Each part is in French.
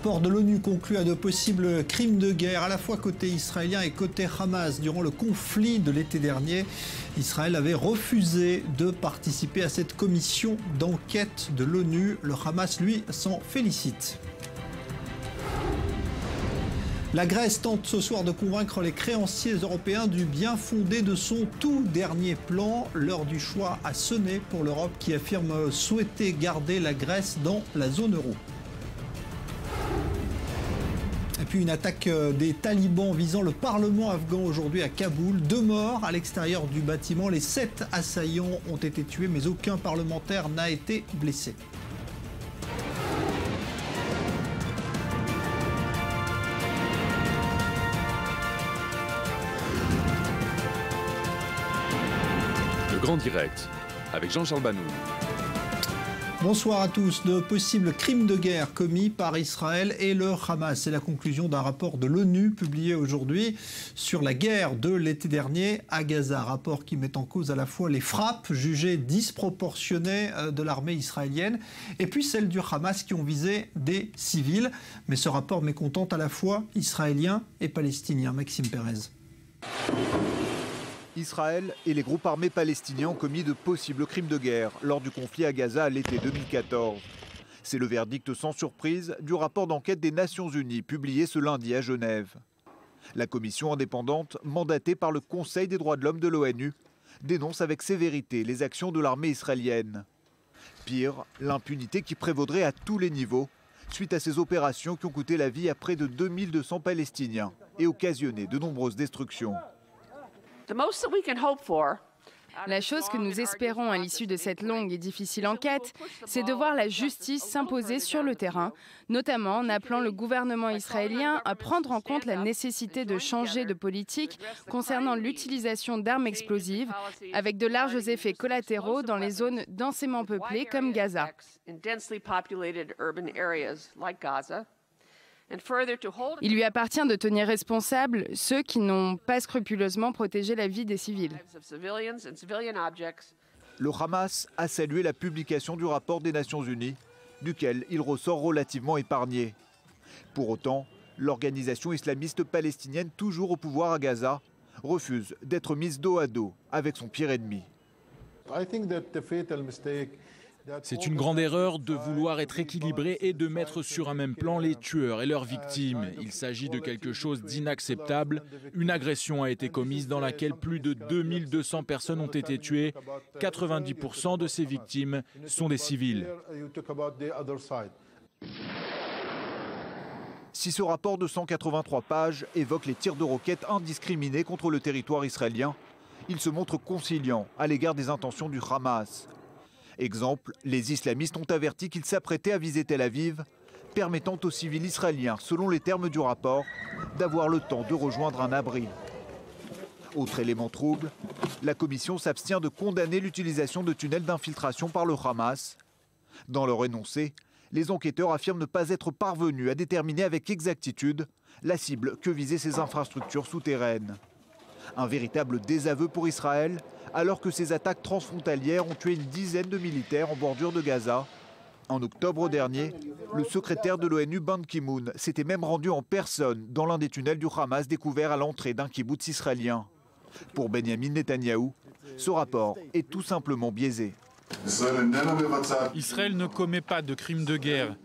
rapport de l'ONU conclut à de possibles crimes de guerre, à la fois côté israélien et côté Hamas. Durant le conflit de l'été dernier, Israël avait refusé de participer à cette commission d'enquête de l'ONU. Le Hamas, lui, s'en félicite. La Grèce tente ce soir de convaincre les créanciers européens du bien fondé de son tout dernier plan. L'heure du choix a sonné pour l'Europe qui affirme souhaiter garder la Grèce dans la zone euro. Et puis une attaque des talibans visant le Parlement afghan aujourd'hui à Kaboul. 2 morts à l'extérieur du bâtiment. Les 7 assaillants ont été tués, mais aucun parlementaire n'a été blessé. Le Grand Direct, avec Jean-Charles Banou. Bonsoir à tous. De possibles crimes de guerre commis par Israël et le Hamas. C'est la conclusion d'un rapport de l'ONU publié aujourd'hui sur la guerre de l'été dernier à Gaza. Rapport qui met en cause à la fois les frappes jugées disproportionnées de l'armée israélienne et puis celles du Hamas qui ont visé des civils. Mais ce rapport mécontente à la fois israéliens et palestiniens. Maxime Pérez. Israël et les groupes armés palestiniens ont commis de possibles crimes de guerre lors du conflit à Gaza à l'été 2014. C'est le verdict sans surprise du rapport d'enquête des Nations Unies publié ce lundi à Genève. La commission indépendante, mandatée par le Conseil des droits de l'homme de l'ONU, dénonce avec sévérité les actions de l'armée israélienne. Pire, l'impunité qui prévaudrait à tous les niveaux suite à ces opérations qui ont coûté la vie à près de 2200 Palestiniens et occasionné de nombreuses destructions. La chose que nous espérons à l'issue de cette longue et difficile enquête, c'est de voir la justice s'imposer sur le terrain, notamment en appelant le gouvernement israélien à prendre en compte la nécessité de changer de politique concernant l'utilisation d'armes explosives, avec de larges effets collatéraux dans les zones densément peuplées comme Gaza. Il lui appartient de tenir responsables ceux qui n'ont pas scrupuleusement protégé la vie des civils. Le Hamas a salué la publication du rapport des Nations Unies, duquel il ressort relativement épargné. Pour autant, l'organisation islamiste palestinienne toujours au pouvoir à Gaza refuse d'être mise dos à dos avec son pire ennemi. C'est une grande erreur de vouloir être équilibré et de mettre sur un même plan les tueurs et leurs victimes. Il s'agit de quelque chose d'inacceptable. Une agression a été commise dans laquelle plus de 2200 personnes ont été tuées. 90% de ces victimes sont des civils. Si ce rapport de 183 pages évoque les tirs de roquettes indiscriminés contre le territoire israélien, il se montre conciliant à l'égard des intentions du Hamas. Exemple, les islamistes ont averti qu'ils s'apprêtaient à viser Tel Aviv, permettant aux civils israéliens, selon les termes du rapport, d'avoir le temps de rejoindre un abri. Autre élément trouble, la commission s'abstient de condamner l'utilisation de tunnels d'infiltration par le Hamas. Dans leur énoncé, les enquêteurs affirment ne pas être parvenus à déterminer avec exactitude la cible que visaient ces infrastructures souterraines. Un véritable désaveu pour Israël, alors que ces attaques transfrontalières ont tué une dizaine de militaires en bordure de Gaza. En octobre dernier, le secrétaire de l'ONU Ban Ki-moon s'était même rendu en personne dans l'un des tunnels du Hamas découvert à l'entrée d'un kibboutz israélien. Pour Benjamin Netanyahou, ce rapport est tout simplement biaisé. Israël ne commet pas de crimes de guerre.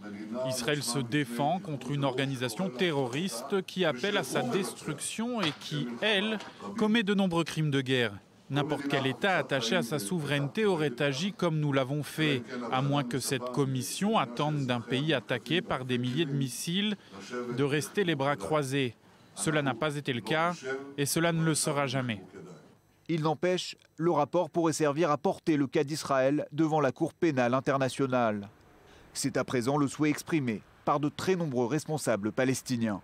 Israël se défend contre une organisation terroriste qui appelle à sa destruction et qui, elle, commet de nombreux crimes de guerre. N'importe quel État attaché à sa souveraineté aurait agi comme nous l'avons fait, à moins que cette commission attende d'un pays attaqué par des milliers de missiles de rester les bras croisés. Cela n'a pas été le cas et cela ne le sera jamais. Il n'empêche, le rapport pourrait servir à porter le cas d'Israël devant la Cour pénale internationale. C'est à présent le souhait exprimé par de très nombreux responsables palestiniens.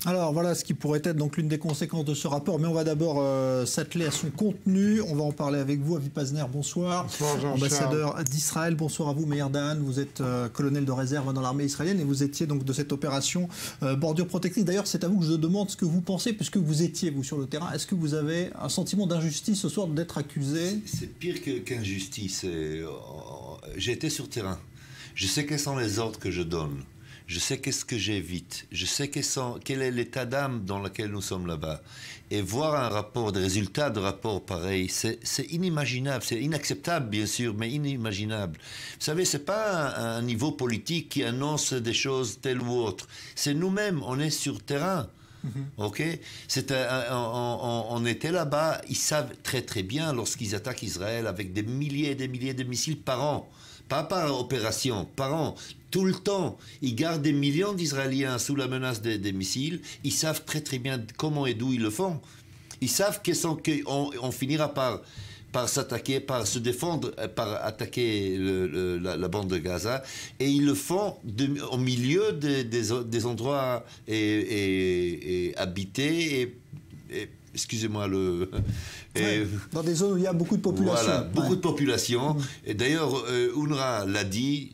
Alors voilà ce qui pourrait être donc l'une des conséquences de ce rapport, mais on va d'abord s'atteler à son contenu. On va en parler avec vous, Avi Pazner, bonsoir. Bonsoir Jean-Charles. Ambassadeur d'Israël, bonsoir à vous, Meir Dahan. Vous êtes colonel de réserve dans l'armée israélienne et vous étiez donc de cette opération bordure protectrice. D'ailleurs, c'est à vous que je demande ce que vous pensez, puisque vous étiez, vous, sur le terrain. Est-ce que vous avez un sentiment d'injustice ce soir d'être accusé? C'est pire qu'injustice. J'ai été sur terrain. Je sais quels sont les ordres que je donne. Je sais qu'est-ce que j'évite. Je sais quel est l'état d'âme dans lequel nous sommes là-bas. Et voir un rapport, des résultats de rapport pareil, c'est inimaginable. C'est inacceptable, bien sûr, mais inimaginable. Vous savez, c'est pas un niveau politique qui annonce des choses telles ou autres. C'est nous-mêmes, on est sur terrain. Ok, on était là-bas. Ils savent très très bien lorsqu'ils attaquent Israël avec des milliers et des milliers de missiles par an. Pas par opération, par an. Tout le temps, ils gardent des millions d'Israéliens sous la menace des missiles. Ils savent très très bien comment et d'où ils le font. Ils savent qu'on finira par s'attaquer, par se défendre, par attaquer la bande de Gaza. Et ils le font au milieu des endroits habités et excusez-moi dans des zones où il y a beaucoup de population. Voilà, beaucoup de population. Et d'ailleurs, UNRWA l'a dit,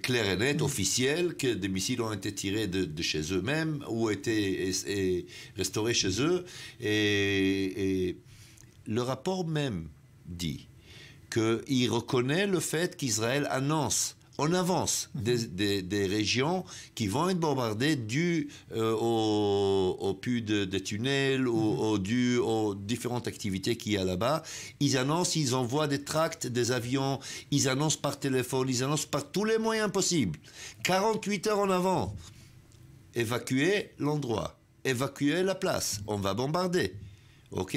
clair et net, officiel, que des missiles ont été tirés de chez eux-mêmes ou été restaurés chez eux. Et le rapport même dit qu'il reconnaît le fait qu'Israël annonce en avance des régions qui vont être bombardées dues au puits des tunnels ou dues aux différentes activités qu'il y a là-bas. Ils annoncent, ils envoient des tracts, des avions, ils annoncent par téléphone, ils annoncent par tous les moyens possibles. 48 heures en avant, évacuer l'endroit, évacuer la place, on va bombarder. Ok ?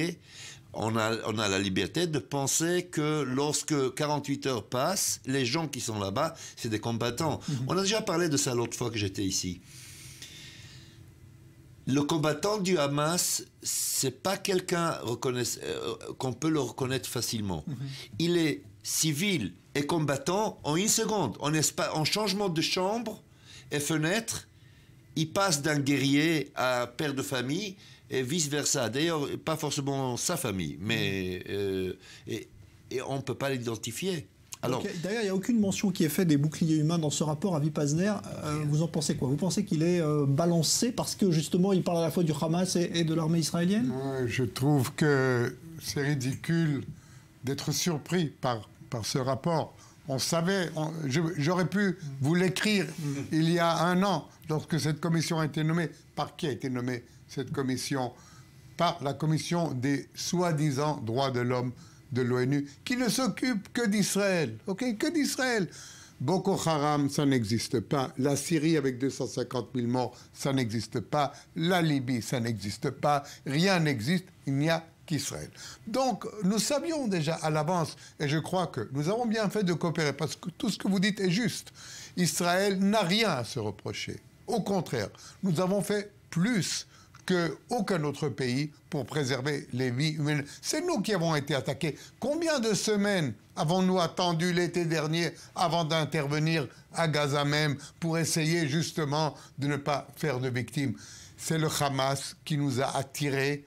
On a la liberté de penser que lorsque 48 heures passent, les gens qui sont là-bas, c'est des combattants. On a déjà parlé de ça l'autre fois que j'étais ici. Le combattant du Hamas, c'est pas quelqu'un qu'on peut le reconnaître facilement. Il est civil et combattant en une seconde. En changement de chambre et fenêtre, il passe d'un guerrier à père de famille et vice-versa. D'ailleurs, pas forcément sa famille, mais et on ne peut pas l'identifier. Alors, d'ailleurs, il n'y a aucune mention qui est faite des boucliers humains dans ce rapport, Avi Pazner. Vous en pensez quoi? Vous pensez qu'il est balancé parce que justement, il parle à la fois du Hamas et de l'armée israélienne? Je trouve que c'est ridicule d'être surpris par ce rapport. On savait, j'aurais pu vous l'écrire il y a un an, lorsque cette commission a été nommée. Par qui a été nommée cette commission? Par la commission des soi-disant droits de l'homme de l'ONU, qui ne s'occupe que d'Israël, ok, que d'Israël. Boko Haram, ça n'existe pas. La Syrie avec 250 000 morts, ça n'existe pas. La Libye, ça n'existe pas. Rien n'existe, il n'y a qu'Israël. Donc, nous savions déjà à l'avance, et je crois que nous avons bien fait de coopérer, parce que tout ce que vous dites est juste. Israël n'a rien à se reprocher. Au contraire, nous avons fait plus qu'aucun autre pays pour préserver les vies humaines. C'est nous qui avons été attaqués. Combien de semaines avons-nous attendu l'été dernier avant d'intervenir à Gaza même pour essayer justement de ne pas faire de victimes? C'est le Hamas qui nous a attirés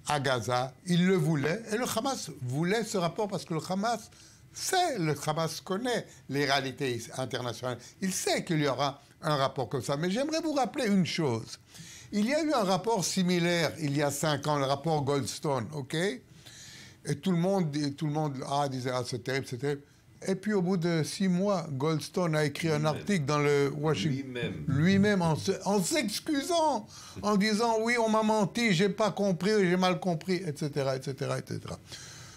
à Gaza. Il le voulait et le Hamas voulait ce rapport parce que le Hamas connaît les réalités internationales. Il sait qu'il y aura un rapport comme ça. Mais j'aimerais vous rappeler une chose. Il y a eu un rapport similaire il y a 5 ans, le rapport Goldstone, ok? Et tout le monde disait, c'est terrible, c'est terrible. Et puis au bout de 6 mois, Goldstone a écrit un article dans le Washington. Lui-même en s'excusant, en disant, oui, on m'a menti, j'ai pas compris, j'ai mal compris, etc., etc., etc.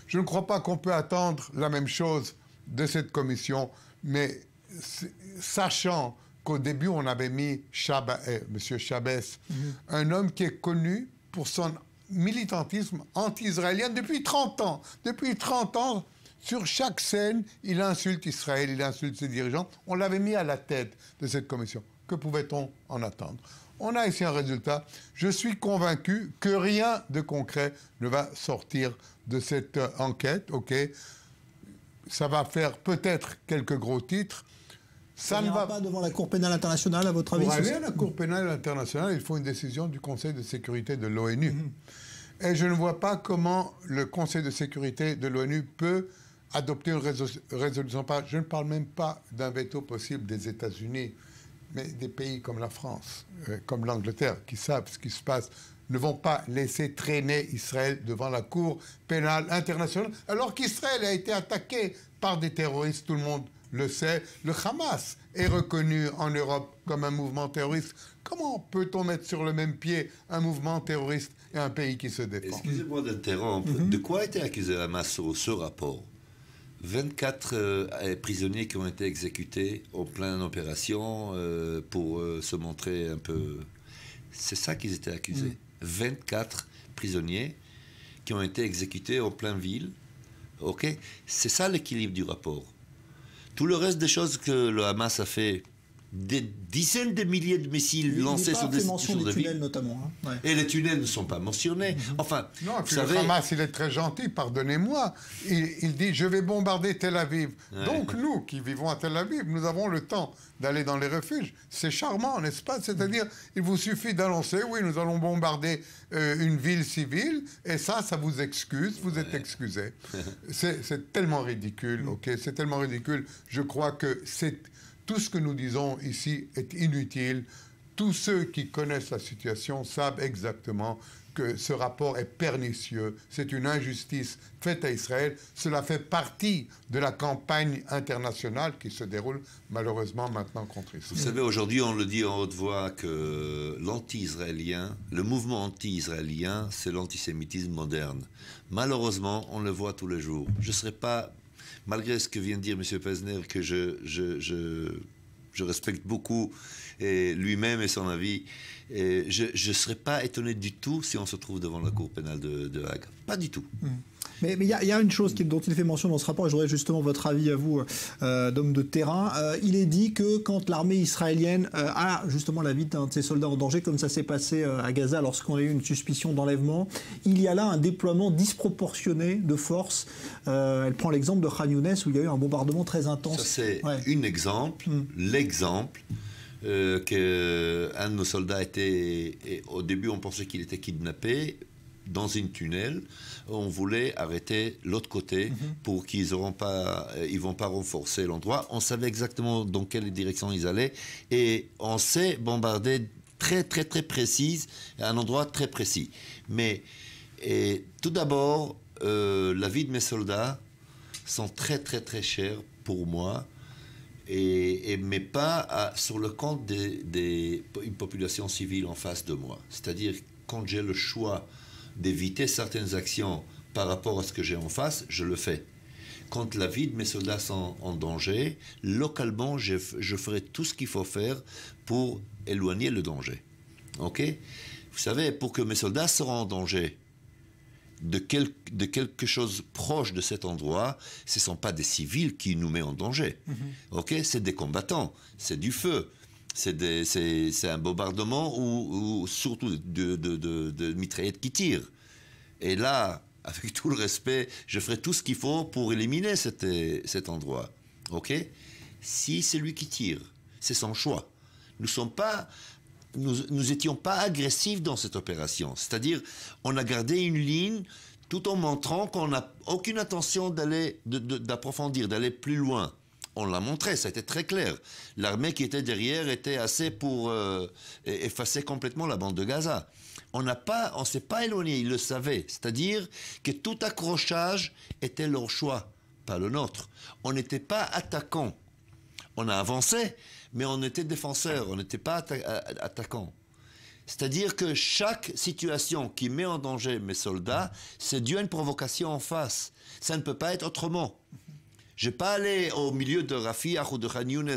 Je ne crois pas qu'on peut attendre la même chose de cette commission, mais sachant qu'au début, on avait mis M. Chabès, un homme qui est connu pour son militantisme anti-israélien depuis 30 ans. Depuis 30 ans, sur chaque scène, il insulte Israël, il insulte ses dirigeants. On l'avait mis à la tête de cette commission. Que pouvait-on en attendre? On a ici un résultat. Je suis convaincu que rien de concret ne va sortir de cette enquête. Ok, ça va faire peut-être quelques gros titres. Ça ne va pas devant la Cour pénale internationale, à votre avis? Pour aller à la Cour pénale internationale, il faut une décision du Conseil de sécurité de l'ONU. Et je ne vois pas comment le Conseil de sécurité de l'ONU peut adopter une résolution. Je ne parle même pas d'un veto possible des États-Unis, mais des pays comme la France, comme l'Angleterre, qui savent ce qui se passe, ne vont pas laisser traîner Israël devant la Cour pénale internationale, alors qu'Israël a été attaqué par des terroristes, tout le monde le sait, le Hamas est reconnu en Europe comme un mouvement terroriste. Comment peut-on mettre sur le même pied un mouvement terroriste et un pays qui se défend? Excusez-moi d'interrompre. De quoi a été accusé le Hamas sur ce rapport? 24 prisonniers qui ont été exécutés en pleine opération pour se montrer un peu... C'est ça qu'ils étaient accusés. 24 prisonniers qui ont été exécutés en pleine ville. Ok, c'est ça l'équilibre du rapport. Tout le reste des choses que le Hamas a fait, des dizaines de milliers de missiles lancés sur des tunnels notamment. Hein. Ouais. Et les tunnels ne sont pas mentionnés. Enfin, non, vous savez... le Hamas, il est très gentil, pardonnez-moi. Il dit, je vais bombarder Tel Aviv. Ouais. Donc nous, qui vivons à Tel Aviv, nous avons le temps d'aller dans les refuges. C'est charmant, n'est-ce pas? C'est-à-dire, il vous suffit d'annoncer, oui, nous allons bombarder une ville civile, et ça vous excuse, vous êtes excusé. C'est tellement ridicule, ok? C'est tellement ridicule. Je crois que tout ce que nous disons ici est inutile. Tous ceux qui connaissent la situation savent exactement que ce rapport est pernicieux. C'est une injustice faite à Israël. Cela fait partie de la campagne internationale qui se déroule malheureusement maintenant contre Israël. Vous savez, aujourd'hui, on le dit en haute voix que l'anti-israélien, le mouvement anti-israélien, c'est l'antisémitisme moderne. Malheureusement, on le voit tous les jours. Je ne serais pas... Malgré ce que vient de dire M. Pesner, que je respecte beaucoup lui-même et son avis, je ne serais pas étonné du tout si on se trouve devant la Cour pénale de Hague. Pas du tout. Mais il y a une chose dont il fait mention dans ce rapport, et j'aurais justement votre avis à vous, d'homme de terrain. Il est dit que quand l'armée israélienne a justement la vie d'un de ses soldats en danger, comme ça s'est passé à Gaza lorsqu'on a eu une suspicion d'enlèvement, il y a là un déploiement disproportionné de force. Elle prend l'exemple de Khan Younes où il y a eu un bombardement très intense. Ça c'est un exemple, l'exemple qu'un de nos soldats était, au début on pensait qu'il était kidnappé dans une tunnel. On voulait arrêter l'autre côté pour qu'ils vont pas renforcer l'endroit. On savait exactement dans quelle direction ils allaient et on s'est bombardé très très très précise à un endroit très précis. Mais tout d'abord, la vie de mes soldats sont très très très chers pour moi. Mais pas sur le compte d'une population civile en face de moi. C'est-à-dire, quand j'ai le choix d'éviter certaines actions par rapport à ce que j'ai en face, je le fais. Quand la vie de mes soldats sont en danger, localement, je ferai tout ce qu'il faut faire pour éloigner le danger. Ok? Vous savez, pour que mes soldats soient en danger de quelque chose proche de cet endroit, ce ne sont pas des civils qui nous mettent en danger. Ok? C'est des combattants, c'est du feu. C'est un bombardement ou surtout de mitraillettes qui tirent. Et là, avec tout le respect, je ferai tout ce qu'il faut pour éliminer cet endroit. Ok? Si c'est lui qui tire, c'est son choix. Nous étions pas agressifs dans cette opération. C'est-à-dire, on a gardé une ligne tout en montrant qu'on n'a aucune intention d'approfondir, d'aller plus loin. On l'a montré, ça a été très clair. L'armée qui était derrière était assez pour effacer complètement la bande de Gaza. On ne s'est pas éloigné, ils le savaient. C'est-à-dire que tout accrochage était leur choix, pas le nôtre. On n'était pas attaquants. On a avancé, mais on était défenseurs, on n'était pas attaquants. C'est-à-dire que chaque situation qui met en danger mes soldats, c'est dû à une provocation en face. Ça ne peut pas être autrement. Je ne vais pas aller au milieu de Rafah ou de Khan Younes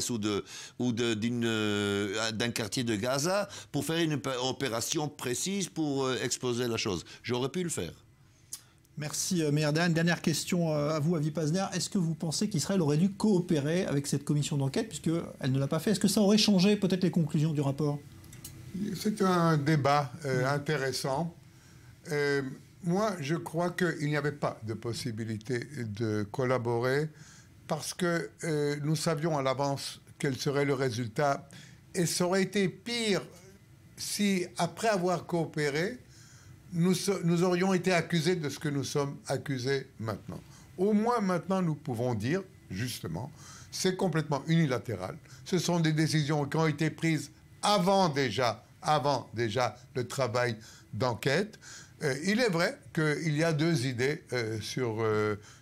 ou d'un quartier de Gaza pour faire une opération précise pour exposer la chose. J'aurais pu le faire. Merci Meir Dayan. Dernière question à vous, Avi Pazner. Est-ce que vous pensez qu'Israël aurait dû coopérer avec cette commission d'enquête puisqu'elle ne l'a pas fait? Est-ce que ça aurait changé peut-être les conclusions du rapport? C'est un débat intéressant. Moi, je crois qu'il n'y avait pas de possibilité de collaborer parce que nous savions à l'avance quel serait le résultat. Et ça aurait été pire si, après avoir coopéré, nous aurions été accusés de ce que nous sommes accusés maintenant. Au moins maintenant, nous pouvons dire, justement, c'est complètement unilatéral. Ce sont des décisions qui ont été prises avant déjà le travail d'enquête. Il est vrai qu'il y a deux idées sur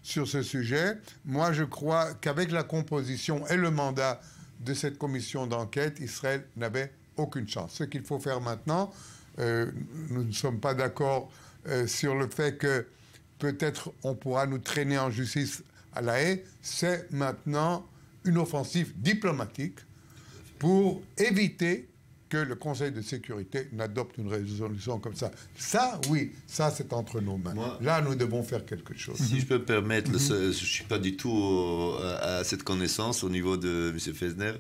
ce sujet. Moi, je crois qu'avec la composition et le mandat de cette commission d'enquête, Israël n'avait aucune chance. Ce qu'il faut faire maintenant, nous ne sommes pas d'accord sur le fait que peut-être on pourra nous traîner en justice à La Haye, c'est maintenant une offensive diplomatique pour éviter que le Conseil de sécurité n'adopte une résolution comme ça. Ça, oui, ça c'est entre nos mains. Là, nous devons faire quelque chose. Si je peux me permettre, je ne suis pas du tout à cette connaissance au niveau de M. Felsner,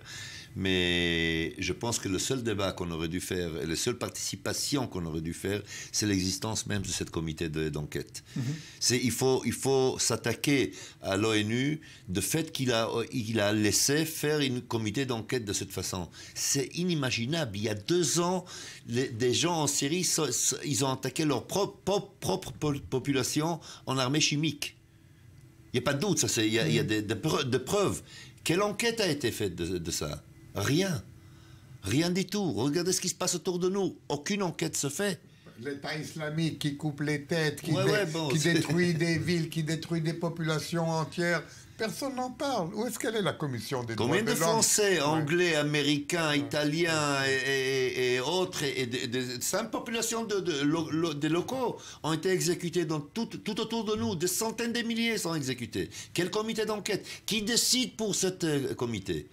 mais je pense que le seul débat qu'on aurait dû faire et la seule participation qu'on aurait dû faire, c'est l'existence même de cette comité d'enquête. Il faut s'attaquer à l'ONU du fait qu'il a laissé faire une comité d'enquête de cette façon. C'est inimaginable. Il y a 2 ans, des gens en Syrie, ils ont attaqué leur propre population en armée chimique. Il n'y a pas de doute, il y a des preuves. Quelle enquête a été faite de ça? Rien. Rien du tout. Regardez ce qui se passe autour de nous. Aucune enquête se fait. L'État islamique qui coupe les têtes, qui détruit des villes, qui détruit des populations entières. Personne n'en parle. Où est-ce qu'elle est, la commission des droits de l'homme? Combien de Français, Anglais, Américains, Italiens et autres, et de simples populations des locaux ont été exécutés tout autour de nous? Des centaines de milliers sont exécutés. Quel comité d'enquête? Qui décide pour ce comité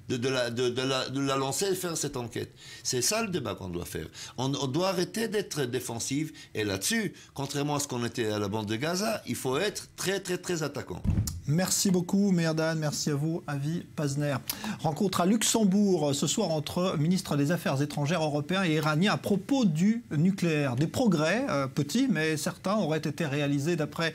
de la lancer et faire cette enquête? C'est ça le débat qu'on doit faire. On doit arrêter d'être défensif. Et là-dessus, contrairement à ce qu'on était à la bande de Gaza, il faut être très, très, très attaquant. Merci beaucoup, Meirdan. Merci à vous, Avi Pazner. Rencontre à Luxembourg ce soir entre ministres des Affaires étrangères européens et iraniens à propos du nucléaire. Des progrès, petits, mais certains auraient été réalisés d'après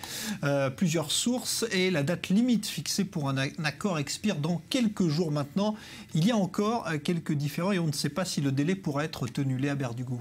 plusieurs sources. Et la date limite fixée pour un accord expire dans quelques jours maintenant. Il y a encore quelques différends et on ne sait pas si le délai pourra être tenu. Léa Berdugo.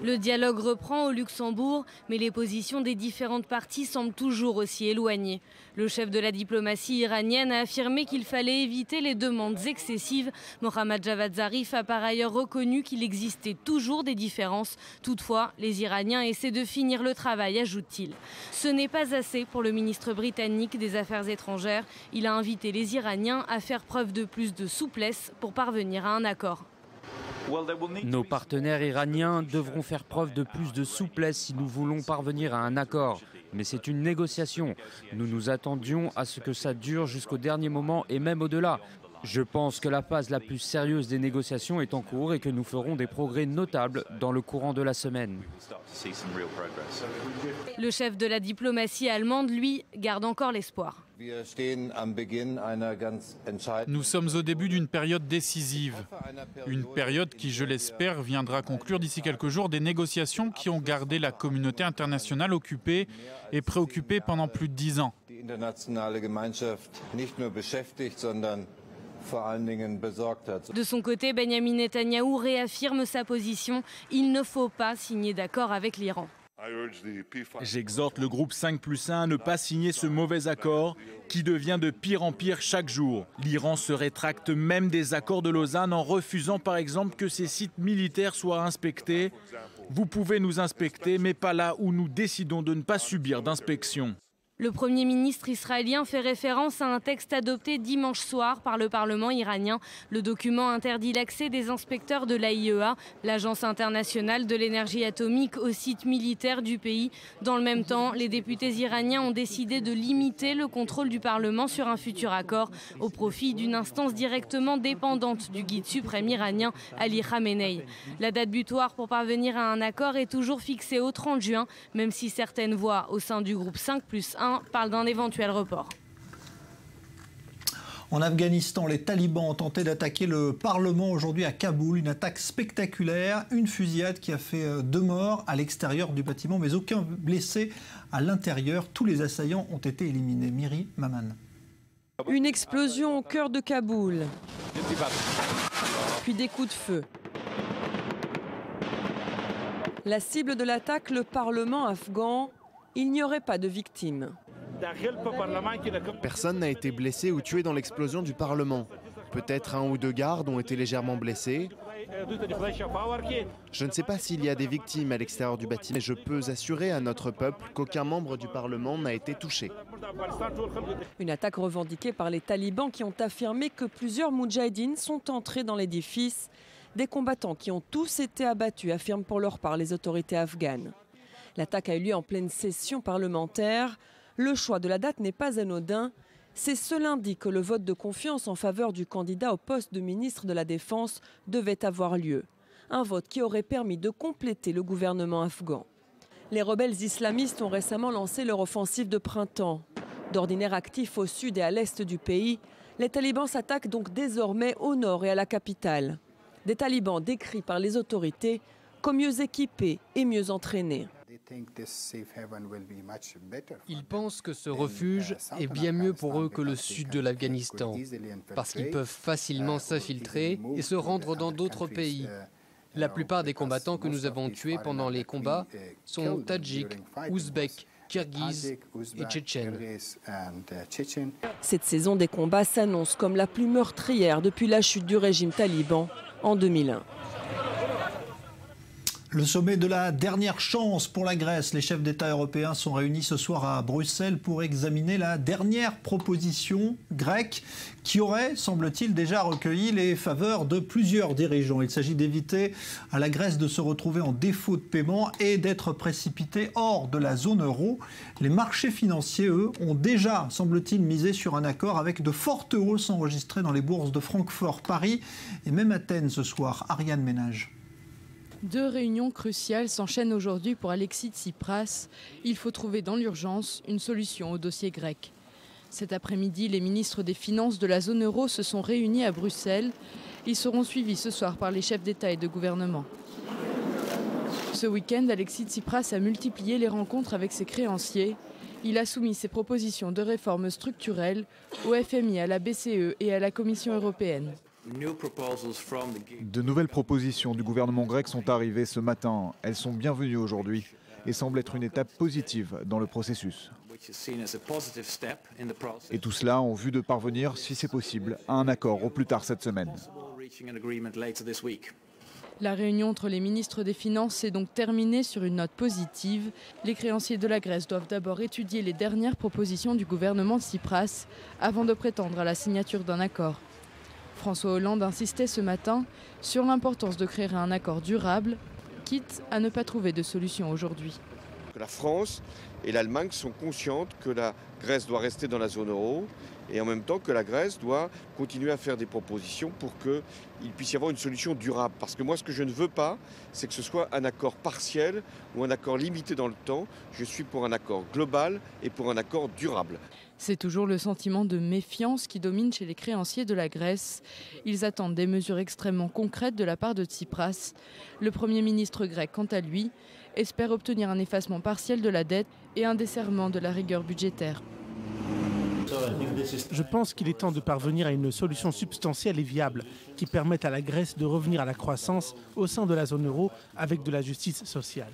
Le dialogue reprend au Luxembourg, mais les positions des différentes parties semblent toujours aussi éloignées. Le chef de la diplomatie iranienne a affirmé qu'il fallait éviter les demandes excessives. Mohammad Javad Zarif a par ailleurs reconnu qu'il existait toujours des différences. Toutefois, les Iraniens essaient de finir le travail, ajoute-t-il. Ce n'est pas assez pour le ministre britannique des Affaires étrangères. Il a invité les Iraniens à faire preuve de plus de souplesse pour parvenir à un accord. Nos partenaires iraniens devront faire preuve de plus de souplesse si nous voulons parvenir à un accord. Mais c'est une négociation. Nous nous attendions à ce que ça dure jusqu'au dernier moment et même au-delà. Je pense que la phase la plus sérieuse des négociations est en cours et que nous ferons des progrès notables dans le courant de la semaine. Le chef de la diplomatie allemande, lui, garde encore l'espoir. Nous sommes au début d'une période décisive. Une période qui, je l'espère, viendra conclure d'ici quelques jours des négociations qui ont gardé la communauté internationale occupée et préoccupée pendant plus de 10 ans. De son côté, Benyamin Netanyahou réaffirme sa position. Il ne faut pas signer d'accord avec l'Iran. J'exhorte le groupe 5+1 à ne pas signer ce mauvais accord qui devient de pire en pire chaque jour. L'Iran se rétracte même des accords de Lausanne en refusant par exemple que ses sites militaires soient inspectés. Vous pouvez nous inspecter, mais pas là où nous décidons de ne pas subir d'inspection. Le Premier ministre israélien fait référence à un texte adopté dimanche soir par le Parlement iranien. Le document interdit l'accès des inspecteurs de l'AIEA, l'Agence internationale de l'énergie atomique, aux sites militaires du pays. Dans le même temps, les députés iraniens ont décidé de limiter le contrôle du Parlement sur un futur accord au profit d'une instance directement dépendante du guide suprême iranien, Ali Khamenei. La date butoir pour parvenir à un accord est toujours fixée au 30 juin, même si certaines voix au sein du groupe 5+1 parle d'un éventuel report. En Afghanistan, les talibans ont tenté d'attaquer le Parlement aujourd'hui à Kaboul. Une attaque spectaculaire, une fusillade qui a fait 2 morts à l'extérieur du bâtiment, mais aucun blessé à l'intérieur. Tous les assaillants ont été éliminés. Miri Maman. Une explosion au cœur de Kaboul, puis des coups de feu. La cible de l'attaque, le Parlement afghan. Il n'y aurait pas de victimes. Personne n'a été blessé ou tué dans l'explosion du Parlement. Peut-être 1 ou 2 gardes ont été légèrement blessés. Je ne sais pas s'il y a des victimes à l'extérieur du bâtiment, mais je peux assurer à notre peuple qu'aucun membre du Parlement n'a été touché. Une attaque revendiquée par les talibans qui ont affirmé que plusieurs moudjahidines sont entrés dans l'édifice. Des combattants qui ont tous été abattus, affirment pour leur part les autorités afghanes. L'attaque a eu lieu en pleine session parlementaire. Le choix de la date n'est pas anodin. C'est ce lundi que le vote de confiance en faveur du candidat au poste de ministre de la Défense devait avoir lieu. Un vote qui aurait permis de compléter le gouvernement afghan. Les rebelles islamistes ont récemment lancé leur offensive de printemps. D'ordinaire actifs au sud et à l'est du pays, les talibans s'attaquent donc désormais au nord et à la capitale. Des talibans décrits par les autorités comme mieux équipés et mieux entraînés. Ils pensent que ce refuge est bien mieux pour eux que le sud de l'Afghanistan, parce qu'ils peuvent facilement s'infiltrer et se rendre dans d'autres pays. La plupart des combattants que nous avons tués pendant les combats sont tadjiks, ouzbeks, kirghizes et tchétchènes. Cette saison des combats s'annonce comme la plus meurtrière depuis la chute du régime taliban en 2001. Le sommet de la dernière chance pour la Grèce. Les chefs d'État européens sont réunis ce soir à Bruxelles pour examiner la dernière proposition grecque qui aurait, semble-t-il, déjà recueilli les faveurs de plusieurs dirigeants. Il s'agit d'éviter à la Grèce de se retrouver en défaut de paiement et d'être précipitée hors de la zone euro. Les marchés financiers, eux, ont déjà, semble-t-il, misé sur un accord avec de fortes hausses enregistrées dans les bourses de Francfort, Paris et même Athènes ce soir. Ariane Ménage. Deux réunions cruciales s'enchaînent aujourd'hui pour Alexis Tsipras. Il faut trouver dans l'urgence une solution au dossier grec. Cet après-midi, les ministres des Finances de la zone euro se sont réunis à Bruxelles. Ils seront suivis ce soir par les chefs d'État et de gouvernement. Ce week-end, Alexis Tsipras a multiplié les rencontres avec ses créanciers. Il a soumis ses propositions de réformes structurelles au FMI, à la BCE et à la Commission européenne. De nouvelles propositions du gouvernement grec sont arrivées ce matin. Elles sont bienvenues aujourd'hui et semblent être une étape positive dans le processus. Et tout cela en vue de parvenir, si c'est possible, à un accord au plus tard cette semaine. La réunion entre les ministres des Finances s'est donc terminée sur une note positive. Les créanciers de la Grèce doivent d'abord étudier les dernières propositions du gouvernement Tsipras avant de prétendre à la signature d'un accord. François Hollande insistait ce matin sur l'importance de créer un accord durable, quitte à ne pas trouver de solution aujourd'hui. La France et l'Allemagne sont conscientes que la Grèce doit rester dans la zone euro et en même temps que la Grèce doit continuer à faire des propositions pour qu'il puisse y avoir une solution durable. Parce que moi, ce que je ne veux pas, c'est que ce soit un accord partiel ou un accord limité dans le temps. Je suis pour un accord global et pour un accord durable. C'est toujours le sentiment de méfiance qui domine chez les créanciers de la Grèce. Ils attendent des mesures extrêmement concrètes de la part de Tsipras. Le Premier ministre grec, quant à lui, espère obtenir un effacement partiel de la dette et un desserrement de la rigueur budgétaire. Je pense qu'il est temps de parvenir à une solution substantielle et viable qui permette à la Grèce de revenir à la croissance au sein de la zone euro avec de la justice sociale.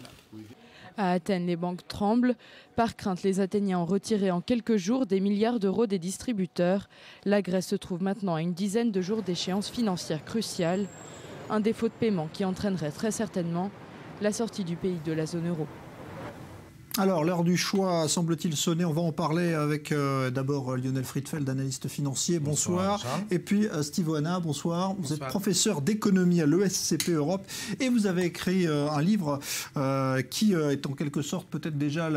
À Athènes, les banques tremblent. Par crainte, les Athéniens ont retiré en quelques jours des milliards d'euros des distributeurs. La Grèce se trouve maintenant à une dizaine de jours d'échéance financière cruciale. Un défaut de paiement qui entraînerait très certainement la sortie du pays de la zone euro. Alors, l'heure du choix semble-t-il sonner. On va en parler avec d'abord Lionel Friedfeld, analyste financier. Bonsoir. Et puis Steve Oana, bonsoir. Vous êtes professeur d'économie à l'ESCP Europe et vous avez écrit un livre qui est en quelque sorte peut-être déjà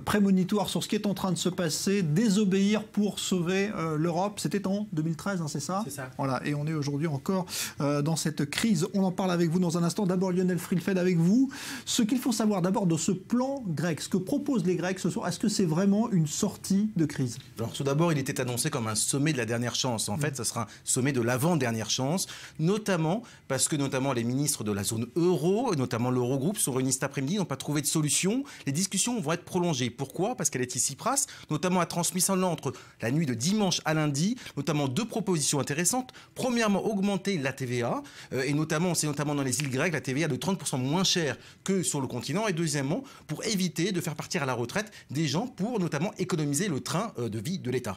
prémonitoire sur ce qui est en train de se passer. Désobéir pour sauver l'Europe. C'était en 2013, hein, c'est ça ? C'est ça. Voilà. Et on est aujourd'hui encore dans cette crise. On en parle avec vous dans un instant. D'abord Lionel Friedfeld avec vous. Ce qu'il faut savoir d'abord de ce plan grec. Ce que proposent les Grecs ce soir, est-ce que c'est vraiment une sortie de crise ? Alors tout d'abord, il était annoncé comme un sommet de la dernière chance. En fait, ce sera un sommet de l'avant-dernière chance, notamment parce que les ministres de la zone euro, notamment l'Eurogroupe, sont réunis cet après-midi, n'ont pas trouvé de solution. Les discussions vont être prolongées. Pourquoi ? Parce qu'Alexis Tsipras, notamment, a transmis entre la nuit de dimanche à lundi, notamment deux propositions intéressantes. Premièrement, augmenter la TVA, et notamment, c'est notamment dans les îles grecques, la TVA de 30% moins chère que sur le continent. Et deuxièmement, pour éviter de faire partir à la retraite des gens pour notamment économiser le train de vie de l'État.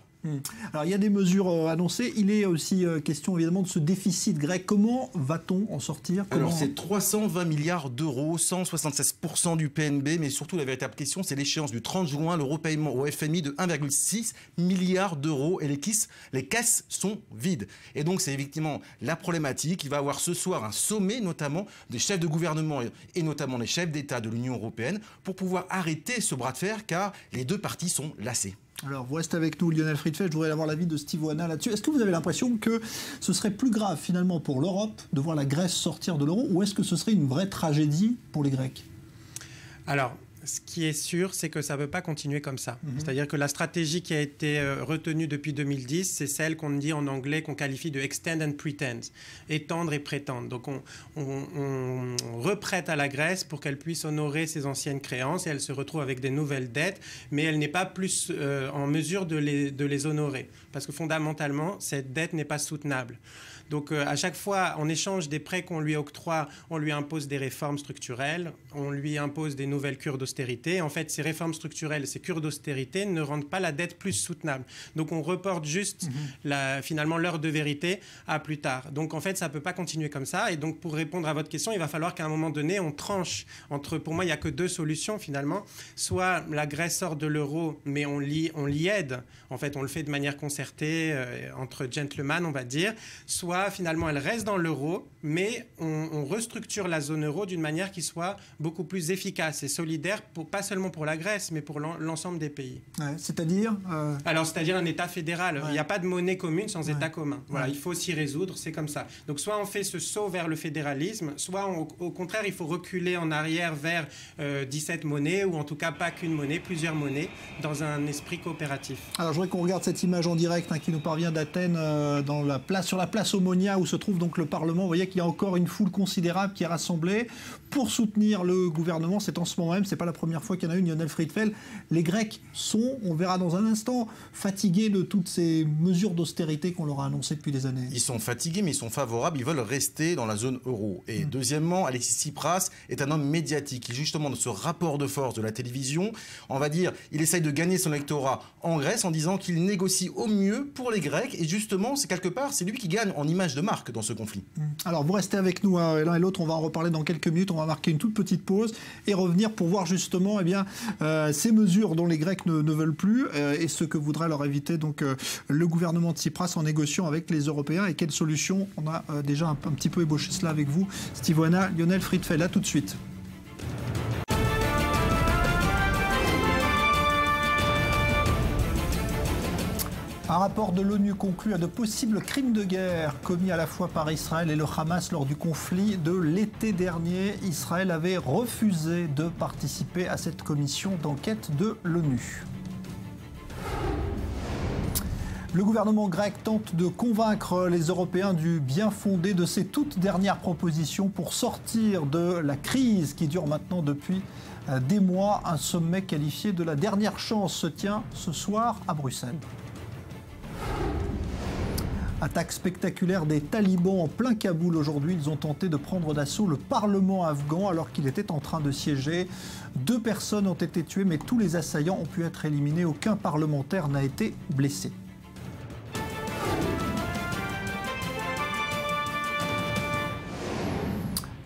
Alors il y a des mesures annoncées, il est aussi question évidemment de ce déficit grec. Comment va-t-on en sortir? Alors c'est 320 milliards d'euros, 176% du PNB, mais surtout la véritable question c'est l'échéance du 30 juin, le repaiement au FMI de 1,6 milliard d'euros et les caisses sont vides. Et donc c'est effectivement la problématique. Il va y avoir ce soir un sommet notamment des chefs de gouvernement et notamment des chefs d'État de l'Union européenne pour pouvoir arrêter ce bras de fer car les deux parties sont lassées. Alors, vous restez avec nous, Lionel Friedfeld. Je voudrais avoir l'avis de Steve Oana là-dessus. Est-ce que vous avez l'impression que ce serait plus grave, finalement, pour l'Europe de voir la Grèce sortir de l'euro, ou est-ce que ce serait une vraie tragédie pour les Grecs? Alors, ce qui est sûr, c'est que ça ne peut pas continuer comme ça. C'est-à-dire que la stratégie qui a été retenue depuis 2010, c'est celle qu'on dit en anglais, qu'on qualifie de extend and pretend, étendre et prétendre. Donc on reprête à la Grèce pour qu'elle puisse honorer ses anciennes créances et elle se retrouve avec des nouvelles dettes, mais elle n'est pas plus en mesure de les honorer. Parce que fondamentalement, cette dette n'est pas soutenable. Donc à chaque fois, en échange des prêts qu'on lui octroie, on lui impose des réformes structurelles, on lui impose des nouvelles cures d'austérité. En fait, ces réformes structurelles, ces cures d'austérité ne rendent pas la dette plus soutenable. Donc on reporte juste finalement l'heure de vérité à plus tard. Donc en fait, ça ne peut pas continuer comme ça. Et donc pour répondre à votre question, il va falloir qu'à un moment donné, on tranche entre, pour moi, il n'y a que deux solutions finalement. Soit la Grèce sort de l'euro, mais on l'y aide. En fait, on le fait de manière concertée, entre gentlemen, on va dire. Soit finalement elle reste dans l'euro, mais on restructure la zone euro d'une manière qui soit beaucoup plus efficace et solidaire, pas seulement pour la Grèce, mais pour l'ensemble des pays. Ouais, c'est-à-dire Alors, c'est-à-dire un État fédéral. Ouais. Il n'y a pas de monnaie commune sans État commun. Voilà, il faut s'y résoudre, c'est comme ça. Donc, soit on fait ce saut vers le fédéralisme, soit au contraire, il faut reculer en arrière vers 17 monnaies, ou en tout cas pas qu'une monnaie, plusieurs monnaies, dans un esprit coopératif. Alors, je voudrais qu'on regarde cette image en direct qui nous parvient d'Athènes, sur la place Omonia, où se trouve donc le Parlement. Vous voyez qu'il y a encore une foule considérable qui est rassemblée pour soutenir le gouvernement. C'est en ce moment même, c'est pas la première fois qu'il y en a une, Lionel Friedfeld. Les Grecs sont, on verra dans un instant, fatigués de toutes ces mesures d'austérité qu'on leur a annoncées depuis des années. Ils sont fatigués, mais ils sont favorables, ils veulent rester dans la zone euro. Et deuxièmement, Alexis Tsipras est un homme médiatique. Il justement de ce rapport de force de la télévision, on va dire, il essaye de gagner son électorat en Grèce en disant qu'il négocie au mieux pour les Grecs. Et justement, c'est quelque part, c'est lui qui gagne en image de marque dans ce conflit. Alors vous restez avec nous l'un et l'autre, on va en reparler dans quelques minutes, on va marquer une toute petite pause et revenir pour voir justement ces mesures dont les Grecs ne veulent plus et ce que voudrait leur éviter donc le gouvernement de Tsipras en négociant avec les Européens et quelles solutions. On a déjà un petit peu ébauché cela avec vous, Steve Oana, Lionel Friedfeld, à tout de suite. Un rapport de l'ONU conclut à de possibles crimes de guerre commis à la fois par Israël et le Hamas lors du conflit de l'été dernier. Israël avait refusé de participer à cette commission d'enquête de l'ONU. Le gouvernement grec tente de convaincre les Européens du bien fondé de ses toutes dernières propositions pour sortir de la crise qui dure maintenant depuis des mois. Un sommet qualifié de la dernière chance se tient ce soir à Bruxelles. Attaque spectaculaire des talibans en plein Kaboul aujourd'hui. Ils ont tenté de prendre d'assaut le Parlement afghan alors qu'il était en train de siéger. 2 personnes ont été tuées, mais tous les assaillants ont pu être éliminés. Aucun parlementaire n'a été blessé.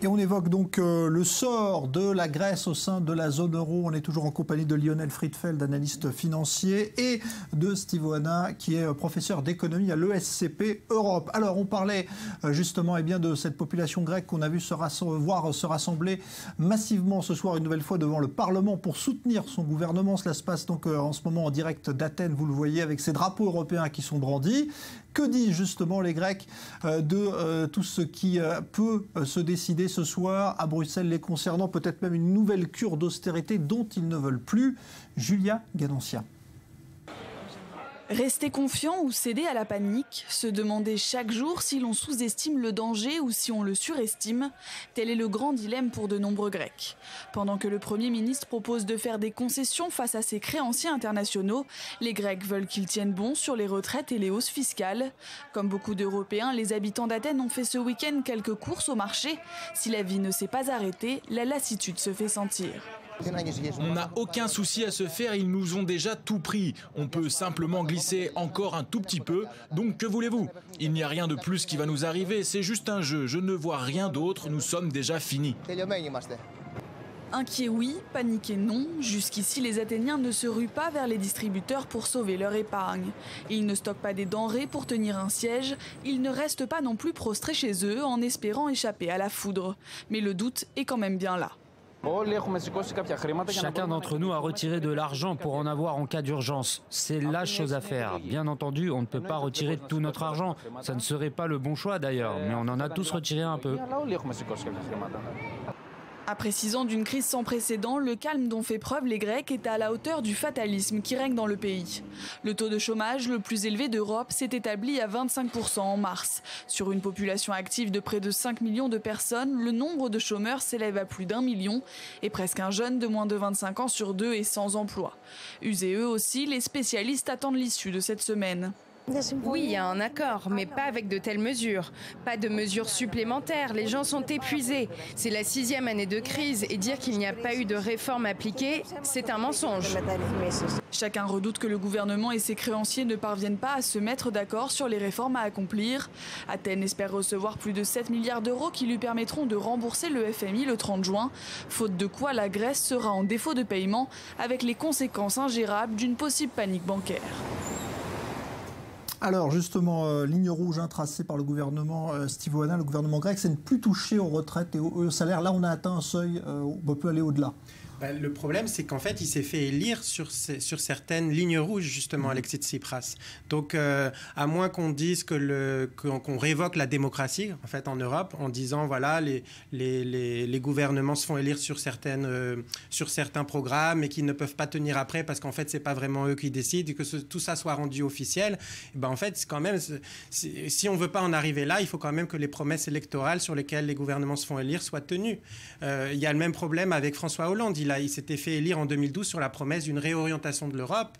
Et on évoque donc le sort de la Grèce au sein de la zone euro. On est toujours en compagnie de Lionel Friedfeld, analyste financier, et de Steve Oana, qui est professeur d'économie à l'ESCP Europe. Alors, on parlait justement de cette population grecque qu'on a vu se rassembler massivement ce soir une nouvelle fois devant le Parlement pour soutenir son gouvernement. Cela se passe donc en ce moment en direct d'Athènes, vous le voyez, avec ces drapeaux européens qui sont brandis. Que disent justement les Grecs de tout ce qui peut se décider ce soir à Bruxelles les concernant, peut-être même une nouvelle cure d'austérité dont ils ne veulent plus? Julia Ganancia. Rester confiant ou céder à la panique, se demander chaque jour si l'on sous-estime le danger ou si on le surestime, tel est le grand dilemme pour de nombreux Grecs. Pendant que le Premier ministre propose de faire des concessions face à ses créanciers internationaux, les Grecs veulent qu'ils tiennent bon sur les retraites et les hausses fiscales. Comme beaucoup d'Européens, les habitants d'Athènes ont fait ce week-end quelques courses au marché. Si la vie ne s'est pas arrêtée, la lassitude se fait sentir. On n'a aucun souci à se faire, ils nous ont déjà tout pris. On peut simplement glisser encore un tout petit peu, donc que voulez-vous? Il n'y a rien de plus qui va nous arriver, c'est juste un jeu, je ne vois rien d'autre, nous sommes déjà finis. Inquiets oui, paniqués non. Jusqu'ici, les Athéniens ne se ruent pas vers les distributeurs pour sauver leur épargne. Ils ne stockent pas des denrées pour tenir un siège. Ils ne restent pas non plus prostrés chez eux en espérant échapper à la foudre. Mais le doute est quand même bien là. Chacun d'entre nous a retiré de l'argent pour en avoir en cas d'urgence. C'est la chose à faire. Bien entendu, on ne peut pas retirer tout notre argent. Ça ne serait pas le bon choix d'ailleurs, mais on en a tous retiré un peu. Après 6 ans d'une crise sans précédent, le calme dont fait preuve les Grecs est à la hauteur du fatalisme qui règne dans le pays. Le taux de chômage, le plus élevé d'Europe, s'est établi à 25% en mars. Sur une population active de près de 5 millions de personnes, le nombre de chômeurs s'élève à plus d'1 million et presque un jeune de moins de 25 ans sur 2 est sans emploi. Usés eux aussi, les spécialistes attendent l'issue de cette semaine. Oui, il y a un accord, mais pas avec de telles mesures. Pas de mesures supplémentaires, les gens sont épuisés. C'est la 6e année de crise et dire qu'il n'y a pas eu de réforme appliquée, c'est un mensonge. Chacun redoute que le gouvernement et ses créanciers ne parviennent pas à se mettre d'accord sur les réformes à accomplir. Athènes espère recevoir plus de 7 milliards d'euros qui lui permettront de rembourser le FMI le 30 juin, faute de quoi la Grèce sera en défaut de paiement avec les conséquences ingérables d'une possible panique bancaire. Alors justement, ligne rouge tracée par le gouvernement Steve Oana, le gouvernement grec, c'est ne plus toucher aux retraites et aux salaires. Là, on a atteint un seuil, on peut aller au-delà. Le problème, c'est qu'en fait, il s'est fait élire sur certaines lignes rouges, justement, Alexis Tsipras. Donc, à moins qu'on dise qu'on révoque la démocratie, en fait, en Europe, en disant, voilà, les gouvernements se font élire sur certains programmes et qu'ils ne peuvent pas tenir après parce qu'en fait, c'est pas vraiment eux qui décident et que tout ça soit rendu officiel. Et ben, en fait, c'est quand même, si on veut pas en arriver là, il faut quand même que les promesses électorales sur lesquelles les gouvernements se font élire soient tenues. Il y a le même problème avec François Hollande. Il s'était fait élire en 2012 sur la promesse d'une réorientation de l'Europe.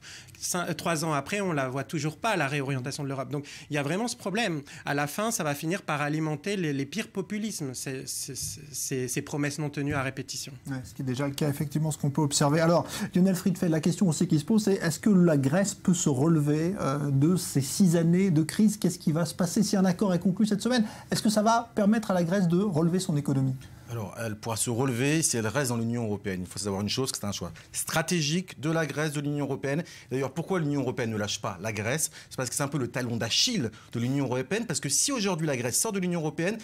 3 ans après, on ne la voit toujours pas, la réorientation de l'Europe. Donc, il y a vraiment ce problème. À la fin, ça va finir par alimenter les pires populismes, ces promesses non tenues à répétition. Ouais, ce qui est déjà le cas, effectivement, ce qu'on peut observer. Alors, Lionel Friedfeld, la question aussi qui se pose, c'est est-ce que la Grèce peut se relever de ces 6 années de crise? Qu'est-ce qui va se passer si un accord est conclu cette semaine? Est-ce que ça va permettre à la Grèce de relever son économie? Alors, elle pourra se relever si elle reste dans l'Union européenne. Il faut savoir une chose, c'est un choix stratégique de la Grèce, de l'Union européenne. D'ailleurs, pourquoi l'Union européenne ne lâche pas la Grèce? C'est parce que c'est un peu le talon d'Achille de l'Union européenne. Parce que si aujourd'hui la Grèce sort de l'Union européenne,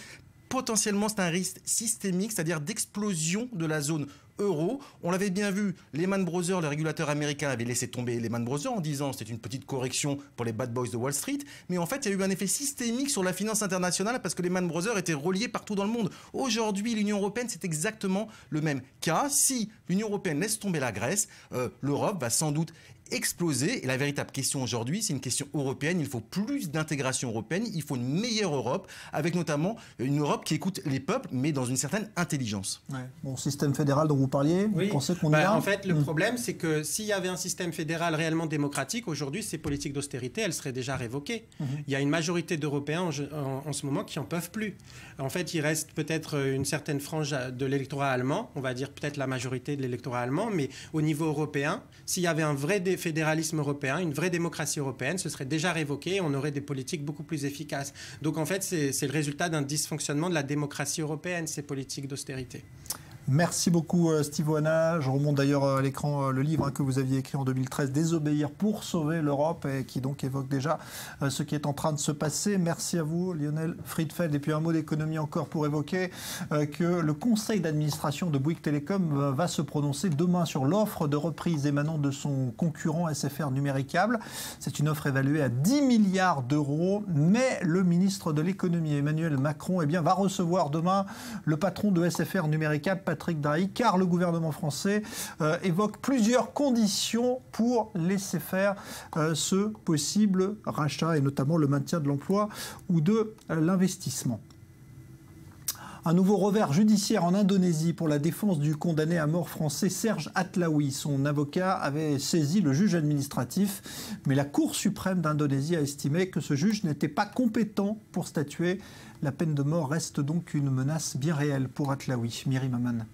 potentiellement c'est un risque systémique, c'est-à-dire d'explosion de la zone euro. On l'avait bien vu, Lehman Brothers, le régulateur américain, avait laissé tomber Lehman Brothers en disant c'était une petite correction pour les bad boys de Wall Street. Mais en fait, il y a eu un effet systémique sur la finance internationale parce que Lehman Brothers étaient reliés partout dans le monde. Aujourd'hui, l'Union européenne, c'est exactement le même cas. Si l'Union européenne laisse tomber la Grèce, l'Europe va sans doute exploser. Et la véritable question aujourd'hui, c'est une question européenne. Il faut plus d'intégration européenne, il faut une meilleure Europe, avec notamment une Europe qui écoute les peuples, mais dans une certaine intelligence. Ouais. Bon, système fédéral dont vous parliez, oui. Vous pensez qu'on y va? En fait, le problème, c'est que s'il y avait un système fédéral réellement démocratique, aujourd'hui, ces politiques d'austérité, elles seraient déjà révoquées. Il y a une majorité d'Européens en ce moment qui n'en peuvent plus. En fait, il reste peut-être une certaine frange de l'électorat allemand, on va dire peut-être la majorité de l'électorat allemand, mais au niveau européen, s'il y avait un vrai fédéralisme européen, une vraie démocratie européenne, ce serait déjà révoqué et on aurait des politiques beaucoup plus efficaces. Donc en fait, c'est le résultat d'un dysfonctionnement de la démocratie européenne, ces politiques d'austérité. Merci beaucoup Steve Oana. Je remonte d'ailleurs à l'écran le livre que vous aviez écrit en 2013, Désobéir pour sauver l'Europe, et qui donc évoque déjà ce qui est en train de se passer. Merci à vous Lionel Friedfeld. Et puis un mot d'économie encore pour évoquer que le conseil d'administration de Bouygues Telecom va se prononcer demain sur l'offre de reprise émanant de son concurrent SFR Numéricable. C'est une offre évaluée à 10 milliards d'euros, mais le ministre de l'économie Emmanuel Macron va recevoir demain le patron de SFR Numéricable, Patrick Drahi, car le gouvernement français évoque plusieurs conditions pour laisser faire ce possible rachat, et notamment le maintien de l'emploi ou de l'investissement. Un nouveau revers judiciaire en Indonésie pour la défense du condamné à mort français Serge Atlaoui. Son avocat avait saisi le juge administratif, mais la Cour suprême d'Indonésie a estimé que ce juge n'était pas compétent pour statuer. La peine de mort reste donc une menace bien réelle pour Atlaoui. Myri Maman.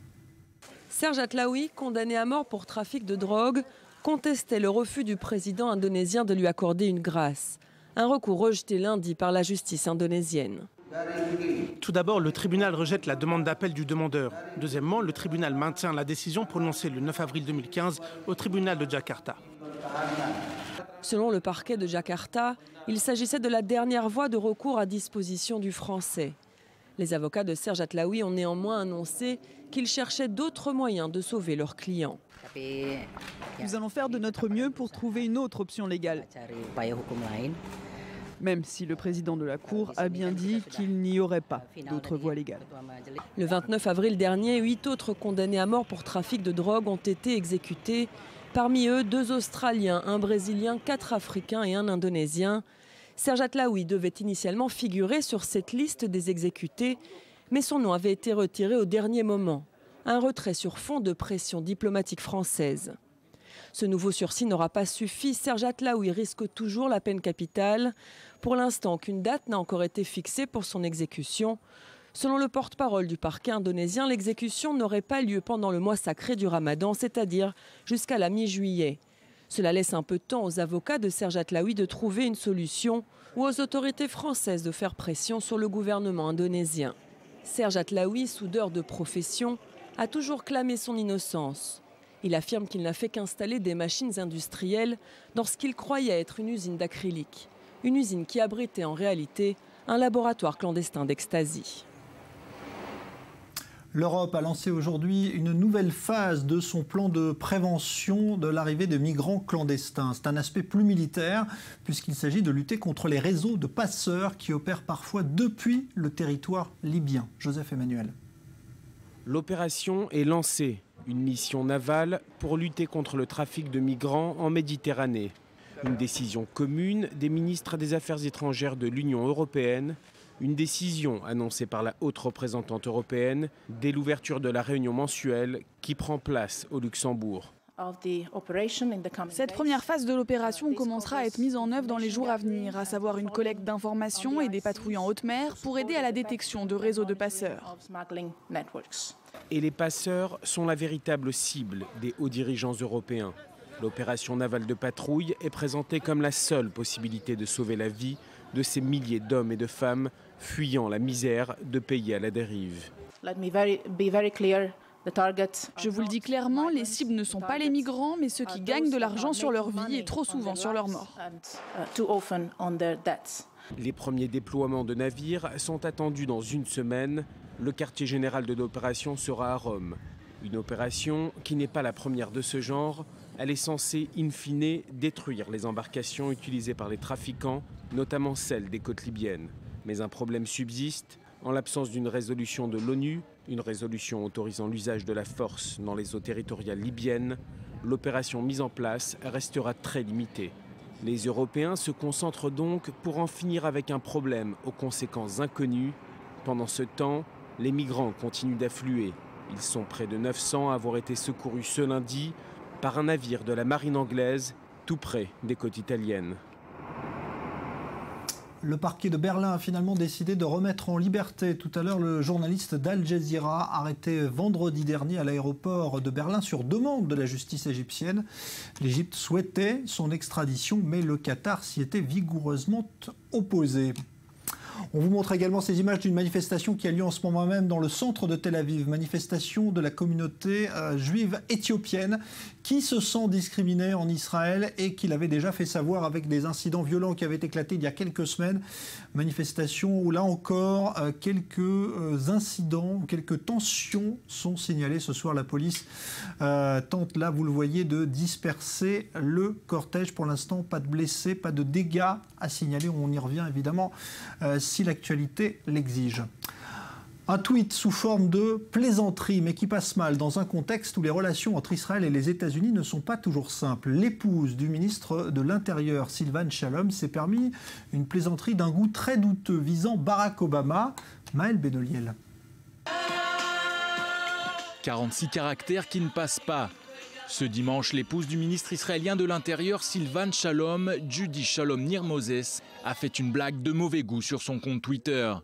Serge Atlaoui, condamné à mort pour trafic de drogue, contestait le refus du président indonésien de lui accorder une grâce. Un recours rejeté lundi par la justice indonésienne. Tout d'abord, le tribunal rejette la demande d'appel du demandeur. Deuxièmement, le tribunal maintient la décision prononcée le 9 avril 2015 au tribunal de Jakarta. Selon le parquet de Jakarta, il s'agissait de la dernière voie de recours à disposition du Français. Les avocats de Serge Atlaoui ont néanmoins annoncé qu'ils cherchaient d'autres moyens de sauver leurs clients. Nous allons faire de notre mieux pour trouver une autre option légale. Même si le président de la Cour a bien dit qu'il n'y aurait pas d'autre voie légale. Le 29 avril dernier, 8 autres condamnés à mort pour trafic de drogue ont été exécutés. Parmi eux, 2 Australiens, un Brésilien, 4 Africains et un Indonésien. Serge Atlaoui devait initialement figurer sur cette liste des exécutés, mais son nom avait été retiré au dernier moment. Un retrait sur fond de pression diplomatique française. Ce nouveau sursis n'aura pas suffi. Serge Atlaoui risque toujours la peine capitale. Pour l'instant, aucune date n'a encore été fixée pour son exécution. Selon le porte-parole du parquet indonésien, l'exécution n'aurait pas lieu pendant le mois sacré du Ramadan, c'est-à-dire jusqu'à la mi-juillet. Cela laisse un peu de temps aux avocats de Serge Atlaoui de trouver une solution ou aux autorités françaises de faire pression sur le gouvernement indonésien. Serge Atlaoui, soudeur de profession, a toujours clamé son innocence. Il affirme qu'il n'a fait qu'installer des machines industrielles dans ce qu'il croyait être une usine d'acrylique. Une usine qui abritait en réalité un laboratoire clandestin d'ecstasy. L'Europe a lancé aujourd'hui une nouvelle phase de son plan de prévention de l'arrivée de migrants clandestins. C'est un aspect plus militaire puisqu'il s'agit de lutter contre les réseaux de passeurs qui opèrent parfois depuis le territoire libyen. Joseph Emmanuel. L'opération est lancée. Une mission navale pour lutter contre le trafic de migrants en Méditerranée. Une décision commune des ministres des Affaires étrangères de l'Union européenne. Une décision annoncée par la haute représentante européenne dès l'ouverture de la réunion mensuelle qui prend place au Luxembourg. Cette première phase de l'opération commencera à être mise en œuvre dans les jours à venir, à savoir une collecte d'informations et des patrouilles en haute mer pour aider à la détection de réseaux de passeurs. Et les passeurs sont la véritable cible des hauts dirigeants européens. L'opération navale de patrouille est présentée comme la seule possibilité de sauver la vie de ces milliers d'hommes et de femmes fuyant la misère de pays à la dérive. Je vous le dis clairement, les cibles ne sont pas les migrants, mais ceux qui gagnent de l'argent sur leur vie et trop souvent sur leur mort. Les premiers déploiements de navires sont attendus dans une semaine. Le quartier général de l'opération sera à Rome. Une opération qui n'est pas la première de ce genre. Elle est censée, in fine, détruire les embarcations utilisées par les trafiquants, notamment celles des côtes libyennes. Mais un problème subsiste. En l'absence d'une résolution de l'ONU, une résolution autorisant l'usage de la force dans les eaux territoriales libyennes, l'opération mise en place restera très limitée. Les Européens se concentrent donc pour en finir avec un problème aux conséquences inconnues. Pendant ce temps, les migrants continuent d'affluer. Ils sont près de 900 à avoir été secourus ce lundi par un navire de la marine anglaise, tout près des côtes italiennes. Le parquet de Berlin a finalement décidé de remettre en liberté tout à l'heure le journaliste d'Al Jazeera arrêté vendredi dernier à l'aéroport de Berlin sur demande de la justice égyptienne. L'Égypte souhaitait son extradition, mais le Qatar s'y était vigoureusement opposé. On vous montre également ces images d'une manifestation qui a lieu en ce moment même dans le centre de Tel Aviv. Manifestation de la communauté juive éthiopienne qui se sent discriminée en Israël et qui l'avait déjà fait savoir avec des incidents violents qui avaient éclaté il y a quelques semaines. Manifestation où là encore quelques incidents, quelques tensions sont signalées. Ce soir la police tente là, vous le voyez, de disperser le cortège. Pour l'instant, pas de blessés, pas de dégâts à signaler. On y revient évidemment si l'actualité l'exige. Un tweet sous forme de plaisanterie, mais qui passe mal dans un contexte où les relations entre Israël et les États-Unis ne sont pas toujours simples. L'épouse du ministre de l'Intérieur, Silvan Shalom, s'est permis une plaisanterie d'un goût très douteux visant Barack Obama. Maël Benoliel. 46 caractères qui ne passent pas. Ce dimanche, l'épouse du ministre israélien de l'Intérieur, Silvan Shalom, Judy Shalom Nir Moses, a fait une blague de mauvais goût sur son compte Twitter.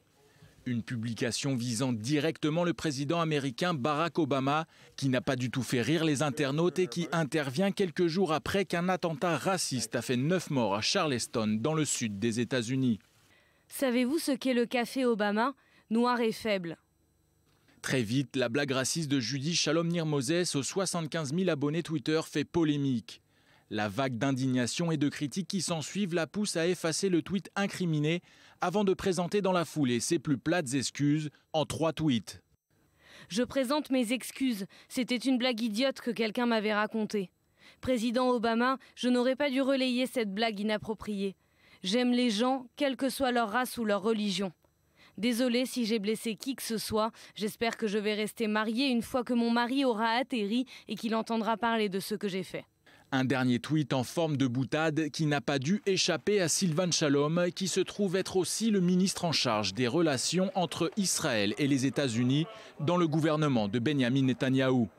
Une publication visant directement le président américain Barack Obama, qui n'a pas du tout fait rire les internautes et qui intervient quelques jours après qu'un attentat raciste a fait 9 morts à Charleston, dans le sud des États-Unis. Savez-vous ce qu'est le café Obama? Noir et faible. Très vite, la blague raciste de Judy Shalom-Nir-Moses aux 75 000 abonnés Twitter fait polémique. La vague d'indignation et de critiques qui s'ensuivent la pousse à effacer le tweet incriminé avant de présenter dans la foulée ses plus plates excuses en 3 tweets. Je présente mes excuses. C'était une blague idiote que quelqu'un m'avait racontée. Président Obama, je n'aurais pas dû relayer cette blague inappropriée. J'aime les gens, quelle que soit leur race ou leur religion. Désolée si j'ai blessé qui que ce soit. J'espère que je vais rester mariée une fois que mon mari aura atterri et qu'il entendra parler de ce que j'ai fait. Un dernier tweet en forme de boutade qui n'a pas dû échapper à Sylvan Shalom, qui se trouve être aussi le ministre en charge des relations entre Israël et les États-Unis dans le gouvernement de Benjamin Netanyahou.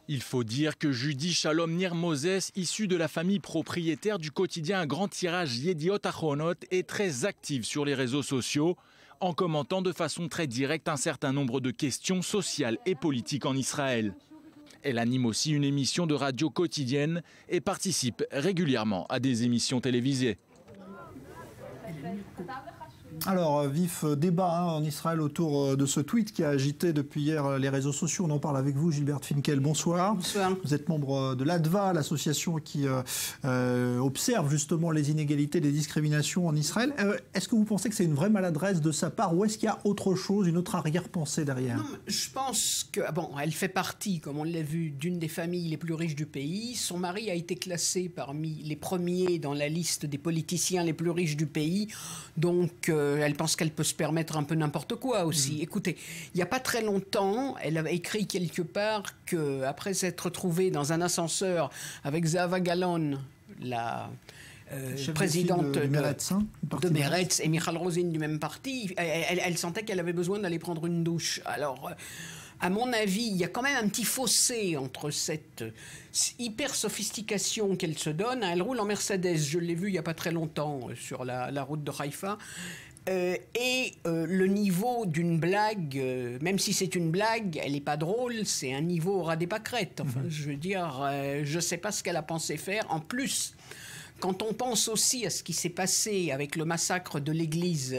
Il faut dire que Judy Shalom-Nir-Moses, issue de la famille propriétaire du quotidien à grand tirage Yediot Ahronot, est très active sur les réseaux sociaux, en commentant de façon très directe un certain nombre de questions sociales et politiques en Israël. Elle anime aussi une émission de radio quotidienne et participe régulièrement à des émissions télévisées. Alors, vif débat en Israël autour de ce tweet qui a agité depuis hier les réseaux sociaux. On en parle avec vous, Gilberte Finkel. Bonsoir. Bonsoir. Vous êtes membre de l'ADVA, l'association qui observe justement les inégalités, les discriminations en Israël. Est-ce que vous pensez que c'est une vraie maladresse de sa part ou est-ce qu'il y a autre chose, une autre arrière-pensée derrière? Non, je pense que, bon, elle fait partie, comme on l'a vu, d'une des familles les plus riches du pays. Son mari a été classé parmi les premiers dans la liste des politiciens les plus riches du pays. Donc, elle pense qu'elle peut se permettre un peu n'importe quoi aussi. Écoutez, il n'y a pas très longtemps, elle avait écrit quelque part qu'après s'être trouvée dans un ascenseur avec Zahava Galon, la présidente de Meretz et Michal Rosin du même parti, elle sentait qu'elle avait besoin d'aller prendre une douche. Alors, à mon avis, il y a quand même un petit fossé entre cette hyper sophistication qu'elle se donne. Elle roule en Mercedes, je l'ai vu il n'y a pas très longtemps sur la route de Haïfa. Et le niveau d'une blague, même si c'est une blague, elle n'est pas drôle, c'est un niveau au ras des pâquerettes. Enfin, je veux dire, je ne sais pas ce qu'elle a pensé faire. En plus, quand on pense aussi à ce qui s'est passé avec le massacre de l'église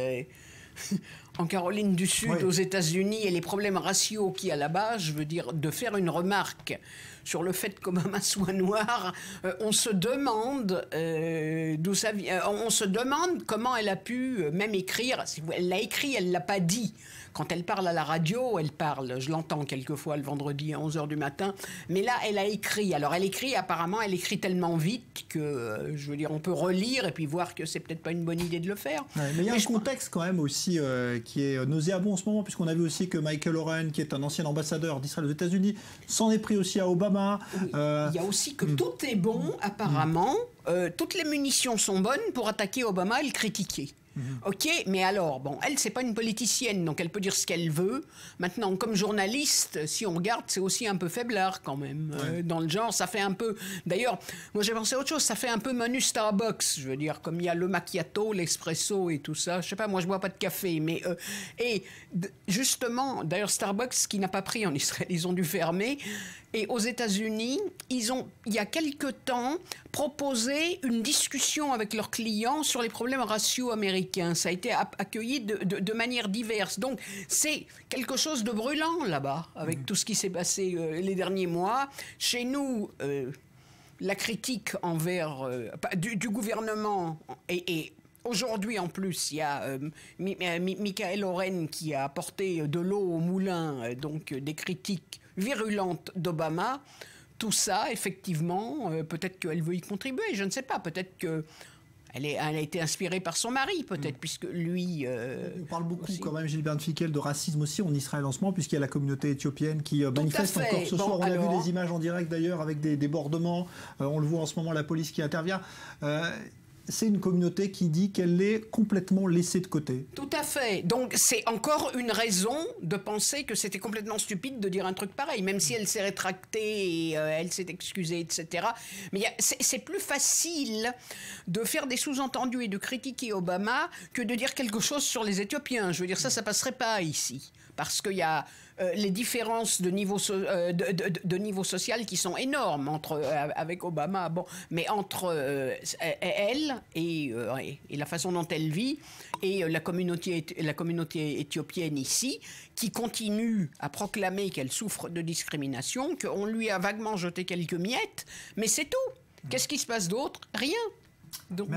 en Caroline du Sud, aux États-Unis, et les problèmes raciaux qu'il y a là-bas, je veux dire, de faire une remarque sur le fait qu'Obama soit noir, on se demande d'où ça vient. On se demande comment elle a pu même écrire. Elle l'a écrit, elle ne l'a pas dit. Quand elle parle à la radio, elle parle, je l'entends quelquefois le vendredi à 11h du matin, mais là, elle a écrit. Alors, elle écrit, apparemment, elle écrit tellement vite que, je veux dire, on peut relire et puis voir que c'est peut-être pas une bonne idée de le faire. Ouais, mais il y a un contexte quand même aussi qui est nauséabond en ce moment, puisqu'on a vu aussi que Michael Oren, qui est un ancien ambassadeur d'Israël aux États-Unis, s'en est pris aussi à Obama. Oui, il y a aussi que tout est bon, apparemment. Toutes les munitions sont bonnes pour attaquer Obama et le critiquer. Ok, mais alors, bon, elle, c'est pas une politicienne, donc elle peut dire ce qu'elle veut. Maintenant, comme journaliste, si on regarde, c'est aussi un peu faiblard quand même. Dans le genre, ça fait un peu... D'ailleurs, moi j'ai pensé à autre chose, ça fait un peu menu Starbucks, je veux dire, comme il y a le macchiato, l'espresso et tout ça. Je sais pas, moi je bois pas de café, mais... et justement, d'ailleurs, Starbucks, ce qui n'a pas pris en Israël, ils ont dû fermer. Et aux États-Unis, ils ont, il y a quelque temps, proposé une discussion avec leurs clients sur les problèmes raciaux américains. Ça a été accueilli de manière diverse. Donc, c'est quelque chose de brûlant là-bas, avec tout ce qui s'est passé les derniers mois. Chez nous, la critique envers du gouvernement et aujourd'hui, en plus, il y a Michael Oren qui a apporté de l'eau au moulin, donc des critiques virulente d'Obama. Tout ça, effectivement, peut-être qu'elle veut y contribuer, je ne sais pas, peut-être qu'elle a été inspirée par son mari, peut-être, puisque lui... On parle beaucoup aussi, quand même, Gilberte Finkel, de racisme aussi en Israël en ce moment, puisqu'il y a la communauté éthiopienne qui manifeste encore ce soir. On a vu les images en direct d'ailleurs avec des débordements, on le voit en ce moment, la police qui intervient. c'est une communauté qui dit qu'elle est complètement laissée de côté. Tout à fait. Donc c'est encore une raison de penser que c'était complètement stupide de dire un truc pareil, même si elle s'est rétractée et elle s'est excusée, etc. Mais c'est plus facile de faire des sous-entendus et de critiquer Obama que de dire quelque chose sur les Éthiopiens. Je veux dire, ça passerait pas ici. Parce qu'il y a les différences de niveau, de niveau social qui sont énormes avec Obama. Bon, mais entre elle et la façon dont elle vit et la communauté éthiopienne ici, qui continue à proclamer qu'elle souffre de discrimination, qu'on lui a vaguement jeté quelques miettes, mais c'est tout. Qu'est-ce qui se passe d'autre? Rien. Donc,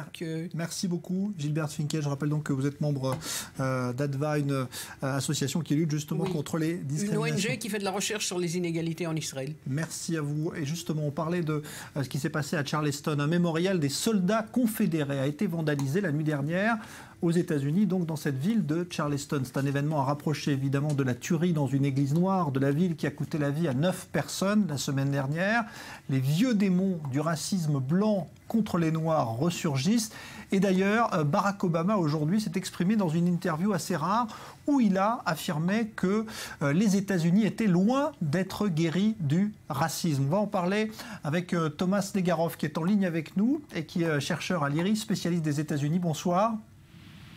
merci beaucoup Gilberte Finkel. Je rappelle donc que vous êtes membre d'ADVA, une association qui lutte justement contre les discriminations. Une ONG qui fait de la recherche sur les inégalités en Israël. Merci à vous. Et justement, on parlait de ce qui s'est passé à Charleston. Un mémorial des soldats confédérés a été vandalisé la nuit dernière aux États-Unis, donc dans cette ville de Charleston. C'est un événement à rapprocher évidemment de la tuerie dans une église noire de la ville qui a coûté la vie à 9 personnes la semaine dernière. Les vieux démons du racisme blanc contre les Noirs ressurgissent. Et d'ailleurs, Barack Obama aujourd'hui s'est exprimé dans une interview assez rare où il a affirmé que les États-Unis étaient loin d'être guéris du racisme. On va en parler avec Thomas Negaroff qui est en ligne avec nous et qui est chercheur à l'IRIS, spécialiste des États-Unis. Bonsoir.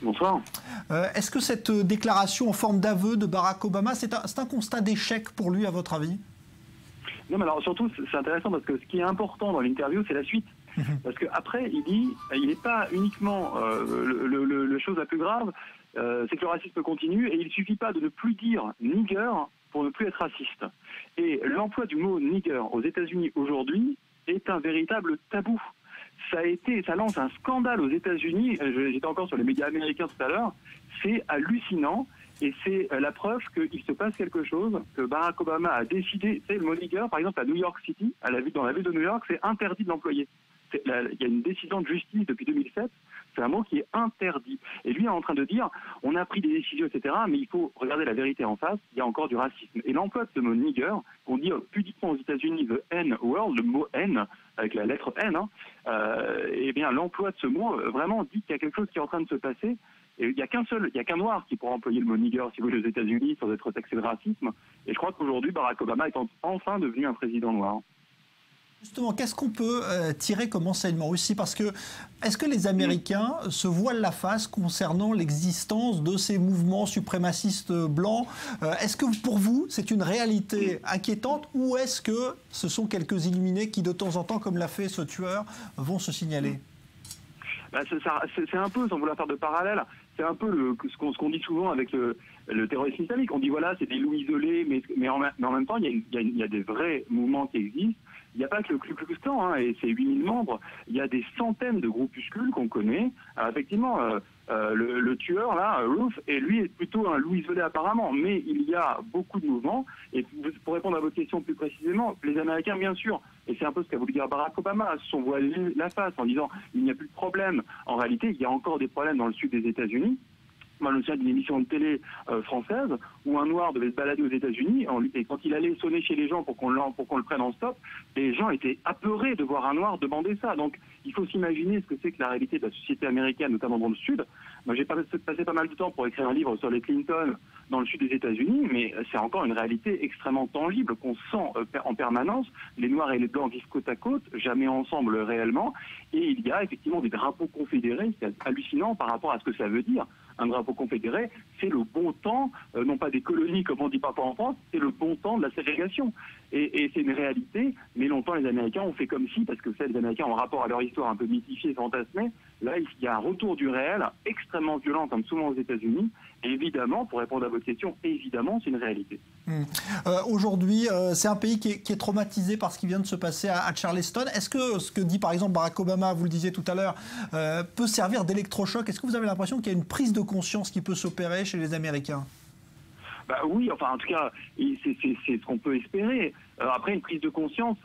Bonsoir. Est-ce que cette déclaration en forme d'aveu de Barack Obama, c'est un constat d'échec pour lui, à votre avis? Non, mais alors surtout, c'est intéressant parce que ce qui est important dans l'interview, c'est la suite. Parce qu'après, il dit, il n'est pas uniquement le chose la plus grave, c'est que le racisme continue et il ne suffit pas de ne plus dire nigger pour ne plus être raciste. Et l'emploi du mot nigger aux États-Unis aujourd'hui est un véritable tabou. Ça lance un scandale aux États-Unis. J'étais encore sur les médias américains tout à l'heure. C'est hallucinant et c'est la preuve qu'il se passe quelque chose, que Barack Obama a décidé. Tu sais, le mot nigger, par exemple, à New York City, dans la ville de New York, c'est interdit de l'employer. Il y a une décision de justice depuis 2007. C'est un mot qui est interdit. Et lui est en train de dire, on a pris des décisions, etc., mais il faut regarder la vérité en face, il y a encore du racisme. Et l'emploi de ce mot nigger, qu'on dit pudiquement aux États-Unis, the N-word, le mot N, avec la lettre N, eh bien l'emploi de ce mot vraiment dit qu'il y a quelque chose qui est en train de se passer. Et il n'y a qu'un noir qui pourra employer le mot nigger, si vous voulez, aux États-Unis, sans être taxé de racisme. Et je crois qu'aujourd'hui, Barack Obama est enfin devenu un président noir. Justement, qu'est-ce qu'on peut tirer comme enseignement aussi? Parce que, est-ce que les Américains se voilent la face concernant l'existence de ces mouvements suprémacistes blancs? Est-ce que pour vous, c'est une réalité inquiétante ou est-ce que ce sont quelques illuminés qui, de temps en temps, comme l'a fait ce tueur, vont se signaler? C'est un peu, sans vouloir faire de parallèle, c'est un peu ce qu'on dit souvent avec le terrorisme islamique. On dit voilà, c'est des loups isolés, mais en même temps, il y a des vrais mouvements qui existent. Il n'y a pas que le Ku Klux Klan, et c'est 8000 membres. Il y a des centaines de groupuscules qu'on connaît. Alors effectivement, le tueur, là, Ruth, et lui est plutôt un loup isolé apparemment. Mais il y a beaucoup de mouvements. Et pour répondre à votre question plus précisément, les Américains, bien sûr, et c'est un peu ce qu'a voulu dire Barack Obama, se sont voilés la face en disant il n'y a plus de problème. En réalité, il y a encore des problèmes dans le sud des États-Unis. Moi, je me souviens d'une émission de télé française où un noir devait se balader aux États-Unis et quand il allait sonner chez les gens pour qu'on le prenne en stop, les gens étaient apeurés de voir un noir demander ça. Donc, il faut s'imaginer ce que c'est que la réalité de la société américaine, notamment dans le Sud. Moi, j'ai passé pas mal de temps pour écrire un livre sur les Clinton dans le Sud des États-Unis, mais c'est encore une réalité extrêmement tangible qu'on sent en permanence. Les Noirs et les Blancs vivent côte à côte, jamais ensemble réellement, et il y a effectivement des drapeaux confédérés, c'est hallucinant par rapport à ce que ça veut dire. Un drapeau confédéré, c'est le bon temps, non pas des colonies comme on dit parfois en France, c'est le bon temps de la ségrégation. Et c'est une réalité, mais longtemps les Américains ont fait comme si, parce que les Américains ont rapport à leur histoire un peu mythifiée, fantasmée, là il y a un retour du réel extrêmement violent comme souvent aux États-Unis, et évidemment, pour répondre à votre question, évidemment c'est une réalité. Aujourd'hui, c'est un pays qui est traumatisé par ce qui vient de se passer à Charleston. Est-ce que ce que dit par exemple Barack Obama, vous le disiez tout à l'heure, peut servir d'électrochoc? Est-ce que vous avez l'impression qu'il y a une prise de conscience qui peut s'opérer chez les Américains? Oui, enfin en tout cas, c'est ce qu'on peut espérer. Après, une prise de conscience,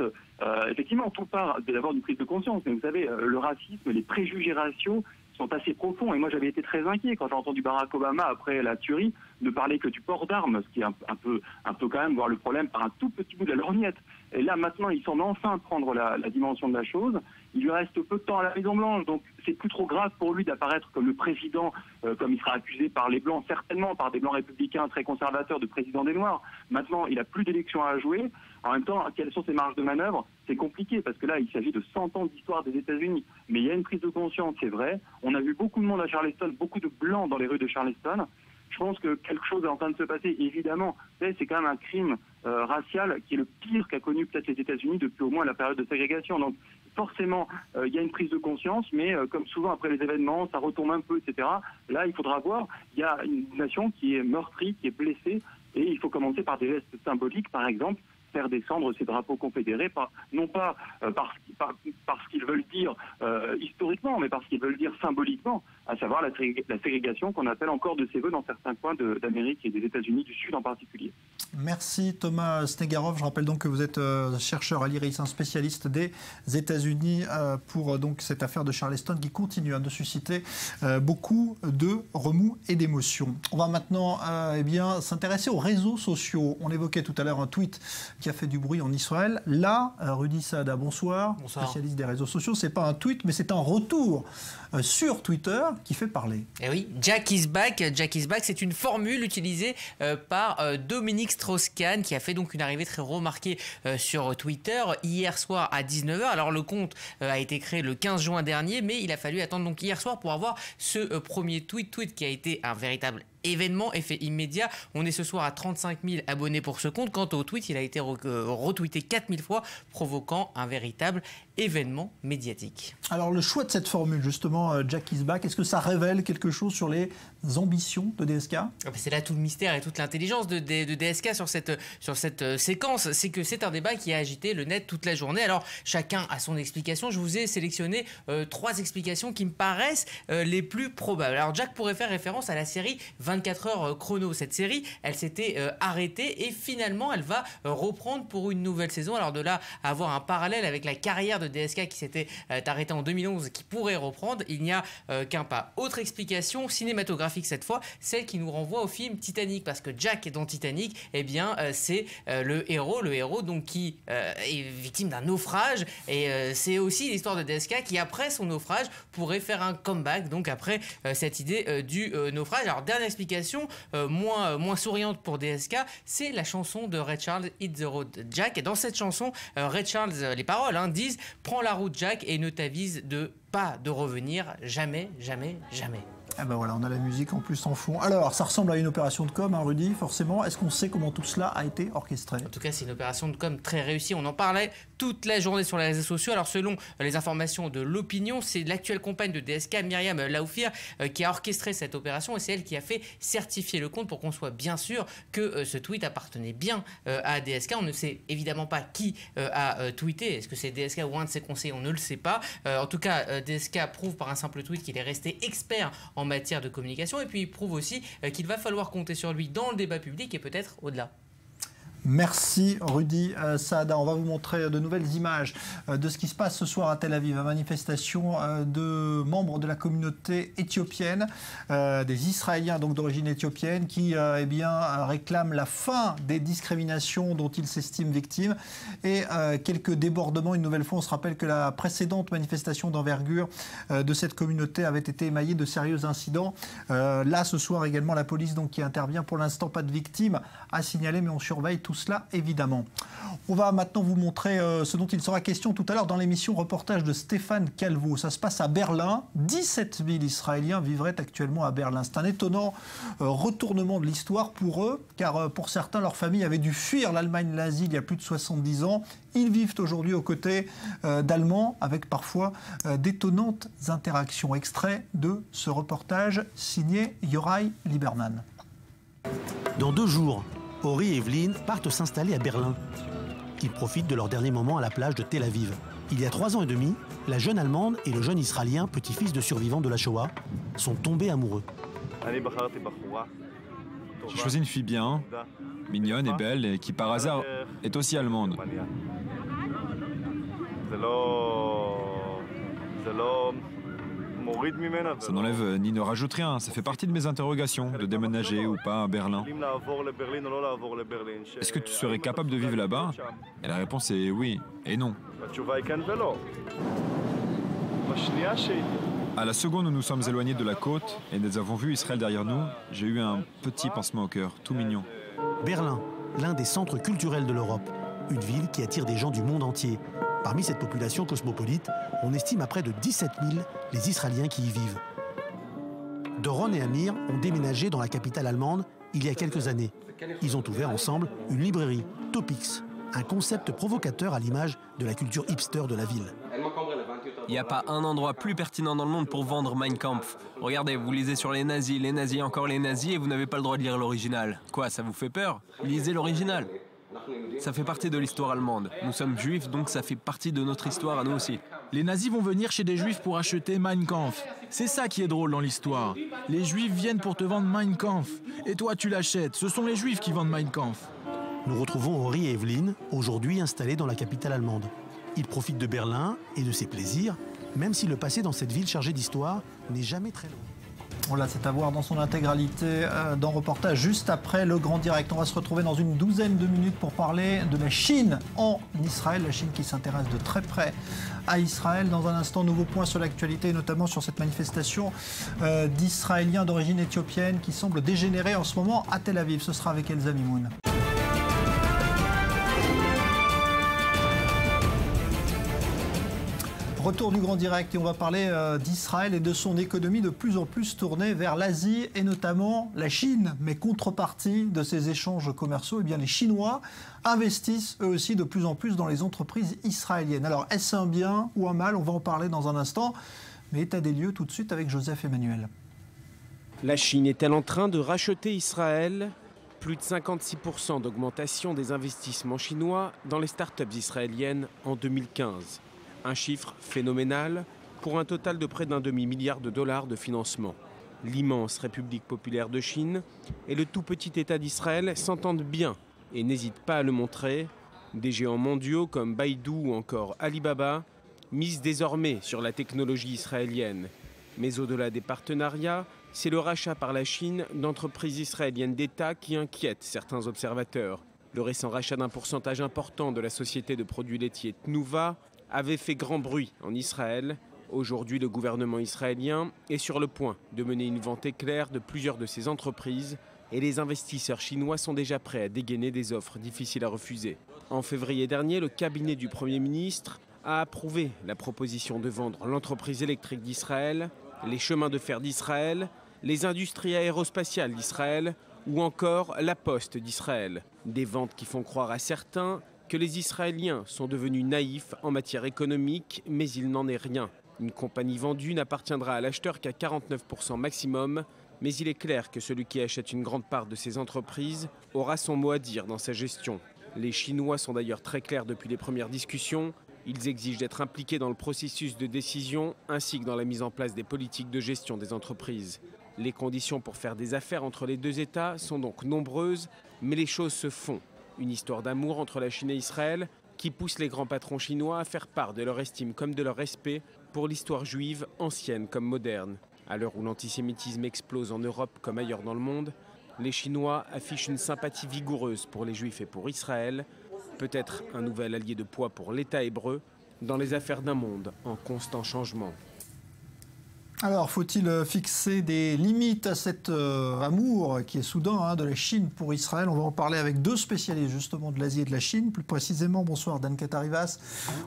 effectivement, tout part d'abord d'une prise de conscience. Mais vous savez, le racisme, les préjugés raciaux sont assez profonds. Et moi, j'avais été très inquiet quand j'ai entendu Barack Obama, après la tuerie, ne parler que du port d'armes, ce qui est un peu quand même voir le problème par un tout petit bout de la lorgnette. Et là, maintenant, il semble enfin prendre la dimension de la chose. Il lui reste peu de temps à la Maison-Blanche, donc c'est plus trop grave pour lui d'apparaître comme le président, comme il sera accusé par les Blancs, certainement par des Blancs républicains très conservateurs, de président des Noirs. Maintenant, il n'a plus d'élections à jouer. En même temps, quelles sont ses marges de manœuvre? C'est compliqué, parce que là, il s'agit de 100 ans d'histoire des États-Unis. Mais il y a une prise de conscience, c'est vrai. On a vu beaucoup de monde à Charleston, beaucoup de Blancs dans les rues de Charleston. Je pense que quelque chose est en train de se passer, évidemment. C'est quand même un crime racial qui est le pire qu'a connu peut-être les États-Unis depuis au moins la période de ségrégation. Donc forcément, il y a une prise de conscience, mais comme souvent après les événements, ça retombe un peu, etc. Là, il faudra voir, il y a une nation qui est meurtrie, qui est blessée, et il faut commencer par des gestes symboliques, par exemple, faire descendre ces drapeaux confédérés, non pas parce qu'ils veulent dire historiquement, mais parce qu'ils veulent dire symboliquement, à savoir la ségrégation qu'on appelle encore de ses voeux dans certains coins d'Amérique et des États-Unis du Sud en particulier. Merci Thomas Snegarov. Je rappelle donc que vous êtes chercheur à l'IRIS, un spécialiste des États-Unis pour donc cette affaire de Charleston qui continue de susciter beaucoup de remous et d'émotions. On va maintenant s'intéresser aux réseaux sociaux. On évoquait tout à l'heure un tweet qui a fait du bruit en Israël. Là, Rudy Saada, bonsoir. Bonsoir. Spécialiste des réseaux sociaux. C'est pas un tweet, mais c'est un retour sur Twitter qui fait parler. Eh oui, Jack is back. Jack is back, c'est une formule utilisée par Dominique Strauss-Kahn qui a fait donc une arrivée très remarquée sur Twitter hier soir à 19h. Alors le compte a été créé le 15 juin dernier, mais il a fallu attendre donc hier soir pour avoir ce premier tweet qui a été un véritable événement, effet immédiat. On est ce soir à 35 000 abonnés pour ce compte. Quant au tweet, il a été retweeté 4000 fois, provoquant un véritable événement médiatique. Alors le choix de cette formule, justement, Jack is back, est-ce que ça révèle quelque chose sur les ambitions de DSK? C'est là tout le mystère et toute l'intelligence de DSK sur cette séquence. C'est que c'est un débat qui a agité le net toute la journée. Alors chacun a son explication. Je vous ai sélectionné 3 explications qui me paraissent les plus probables. Alors Jack pourrait faire référence à la série 24 heures chrono. Cette série, elle s'était arrêtée et finalement elle va reprendre pour une nouvelle saison. Alors de là à avoir un parallèle avec la carrière de DSK qui s'était arrêtée en 2011 qui pourrait reprendre, il n'y a qu'un pas. Autre explication cinématographique cette fois, celle qui nous renvoie au film Titanic, parce que Jack dans Titanic, eh bien c'est le héros donc qui est victime d'un naufrage, et c'est aussi l'histoire de DSK qui après son naufrage pourrait faire un comeback, donc après cette idée du naufrage. Alors dernière explication moins souriante pour DSK, c'est la chanson de Ray Charles, Hit the Road Jack, et dans cette chanson Ray Charles, les paroles disent: prends la route Jack et ne t'avise pas de revenir, jamais, jamais, jamais. Ah ben voilà, on a la musique en plus en fond. Alors, ça ressemble à une opération de com, Rudy, forcément. Est-ce qu'on sait comment tout cela a été orchestré? En tout cas, c'est une opération de com très réussie. On en parlait toute la journée sur les réseaux sociaux. Alors, selon les informations de l'opinion, c'est l'actuelle compagne de DSK, Myriam Laoufir, qui a orchestré cette opération, et c'est elle qui a fait certifier le compte pour qu'on soit bien sûr que ce tweet appartenait bien à DSK. On ne sait évidemment pas qui a tweeté. Est-ce que c'est DSK ou un de ses conseillers? On ne le sait pas. En tout cas, DSK prouve par un simple tweet qu'il est resté expert en matière de communication, et puis il prouve aussi qu'il va falloir compter sur lui dans le débat public et peut-être au-delà. Merci Rudy Saada. On va vous montrer de nouvelles images de ce qui se passe ce soir à Tel Aviv. Une manifestation de membres de la communauté éthiopienne, des Israéliens donc d'origine éthiopienne, qui réclament la fin des discriminations dont ils s'estiment victimes, et quelques débordements. Une nouvelle fois, on se rappelle que la précédente manifestation d'envergure de cette communauté avait été émaillée de sérieux incidents. Là, ce soir également, la police donc qui intervient. Pour l'instant, pas de victimes à signaler, mais on surveille tout cela évidemment. On va maintenant vous montrer ce dont il sera question tout à l'heure dans l'émission reportage de Stéphane Calvo. Ça se passe à Berlin. 17 000 Israéliens vivraient actuellement à Berlin. C'est un étonnant retournement de l'histoire pour eux, car pour certains, leur famille avait dû fuir l'Allemagne nazie il y a plus de 70 ans. Ils vivent aujourd'hui aux côtés d'Allemands, avec parfois d'étonnantes interactions. Extrait de ce reportage signé Yorai Lieberman. Dans 2 jours, Ori et Evelyn partent s'installer à Berlin. Ils profitent de leur dernier moment à la plage de Tel Aviv. Il y a 3 ans et demi, la jeune Allemande et le jeune Israélien, petit-fils de survivants de la Shoah, sont tombés amoureux. J'ai choisi une fille bien, mignonne et belle, et qui par hasard est aussi allemande. Ça n'enlève ni ne rajoute rien, ça fait partie de mes interrogations, de déménager ou pas à Berlin. Est-ce que tu serais capable de vivre là-bas? Et la réponse est oui et non. À la seconde où nous sommes éloignés de la côte et nous avons vu Israël derrière nous, j'ai eu un petit pincement au cœur, tout mignon. Berlin, l'un des centres culturels de l'Europe. Une ville qui attire des gens du monde entier. Parmi cette population cosmopolite, on estime à près de 17 000 les Israéliens qui y vivent. Doron et Amir ont déménagé dans la capitale allemande il y a quelques années. Ils ont ouvert ensemble une librairie, Topics, un concept provocateur à l'image de la culture hipster de la ville. Il n'y a pas un endroit plus pertinent dans le monde pour vendre Mein Kampf. Regardez, vous lisez sur les nazis, encore les nazis, et vous n'avez pas le droit de lire l'original. Quoi, ça vous fait peur? Lisez l'original. Ça fait partie de l'histoire allemande. Nous sommes juifs, donc ça fait partie de notre histoire à nous aussi. Les nazis vont venir chez des juifs pour acheter Mein Kampf. C'est ça qui est drôle dans l'histoire. Les juifs viennent pour te vendre Mein Kampf. Et toi, tu l'achètes. Ce sont les juifs qui vendent Mein Kampf. Nous retrouvons Ori et Evelyn, aujourd'hui installés dans la capitale allemande. Ils profitent de Berlin et de ses plaisirs, même si le passé dans cette ville chargée d'histoire n'est jamais très long. Voilà, c'est à voir dans son intégralité dans Reportage juste après le Grand Direct. On va se retrouver dans une douzaine de minutes pour parler de la Chine en Israël, la Chine qui s'intéresse de très près à Israël. Dans un instant, nouveau point sur l'actualité, notamment sur cette manifestation d'Israéliens d'origine éthiopienne qui semble dégénérer en ce moment à Tel Aviv. Ce sera avec Elsa Mimoun. Retour du Grand Direct et on va parler d'Israël et de son économie de plus en plus tournée vers l'Asie et notamment la Chine. Mais contrepartie de ces échanges commerciaux, eh bien les Chinois investissent eux aussi de plus en plus dans les entreprises israéliennes. Alors est-ce un bien ou un mal? On va en parler dans un instant. Mais état des lieux tout de suite avec Joseph Emmanuel. La Chine est-elle en train de racheter Israël? Plus de 56% d'augmentation des investissements chinois dans les startups israéliennes en 2015. Un chiffre phénoménal pour un total de près d'un demi-milliard de dollars de financement. L'immense République populaire de Chine et le tout petit État d'Israël s'entendent bien et n'hésitent pas à le montrer. Des géants mondiaux comme Baidu ou encore Alibaba misent désormais sur la technologie israélienne. Mais au-delà des partenariats, c'est le rachat par la Chine d'entreprises israéliennes d'État qui inquiète certains observateurs. Le récent rachat d'un pourcentage important de la société de produits laitiers Tnuva avait fait grand bruit en Israël. Aujourd'hui, le gouvernement israélien est sur le point de mener une vente éclair de plusieurs de ses entreprises et les investisseurs chinois sont déjà prêts à dégainer des offres difficiles à refuser. En février dernier, le cabinet du Premier ministre a approuvé la proposition de vendre l'entreprise électrique d'Israël, les chemins de fer d'Israël, les industries aérospatiales d'Israël ou encore la Poste d'Israël. Des ventes qui font croire à certains que les Israéliens sont devenus naïfs en matière économique, mais il n'en est rien. Une compagnie vendue n'appartiendra à l'acheteur qu'à 49% maximum, mais il est clair que celui qui achète une grande part de ces entreprises aura son mot à dire dans sa gestion. Les Chinois sont d'ailleurs très clairs depuis les premières discussions. Ils exigent d'être impliqués dans le processus de décision ainsi que dans la mise en place des politiques de gestion des entreprises. Les conditions pour faire des affaires entre les deux États sont donc nombreuses, mais les choses se font. Une histoire d'amour entre la Chine et Israël qui pousse les grands patrons chinois à faire part de leur estime comme de leur respect pour l'histoire juive, ancienne comme moderne. À l'heure où l'antisémitisme explose en Europe comme ailleurs dans le monde, les Chinois affichent une sympathie vigoureuse pour les Juifs et pour Israël, peut-être un nouvel allié de poids pour l'État hébreu dans les affaires d'un monde en constant changement. Alors, faut-il fixer des limites à cet amour qui est soudain de la Chine pour Israël? On va en parler avec deux spécialistes justement de l'Asie et de la Chine. Plus précisément, bonsoir Dan Katarivas.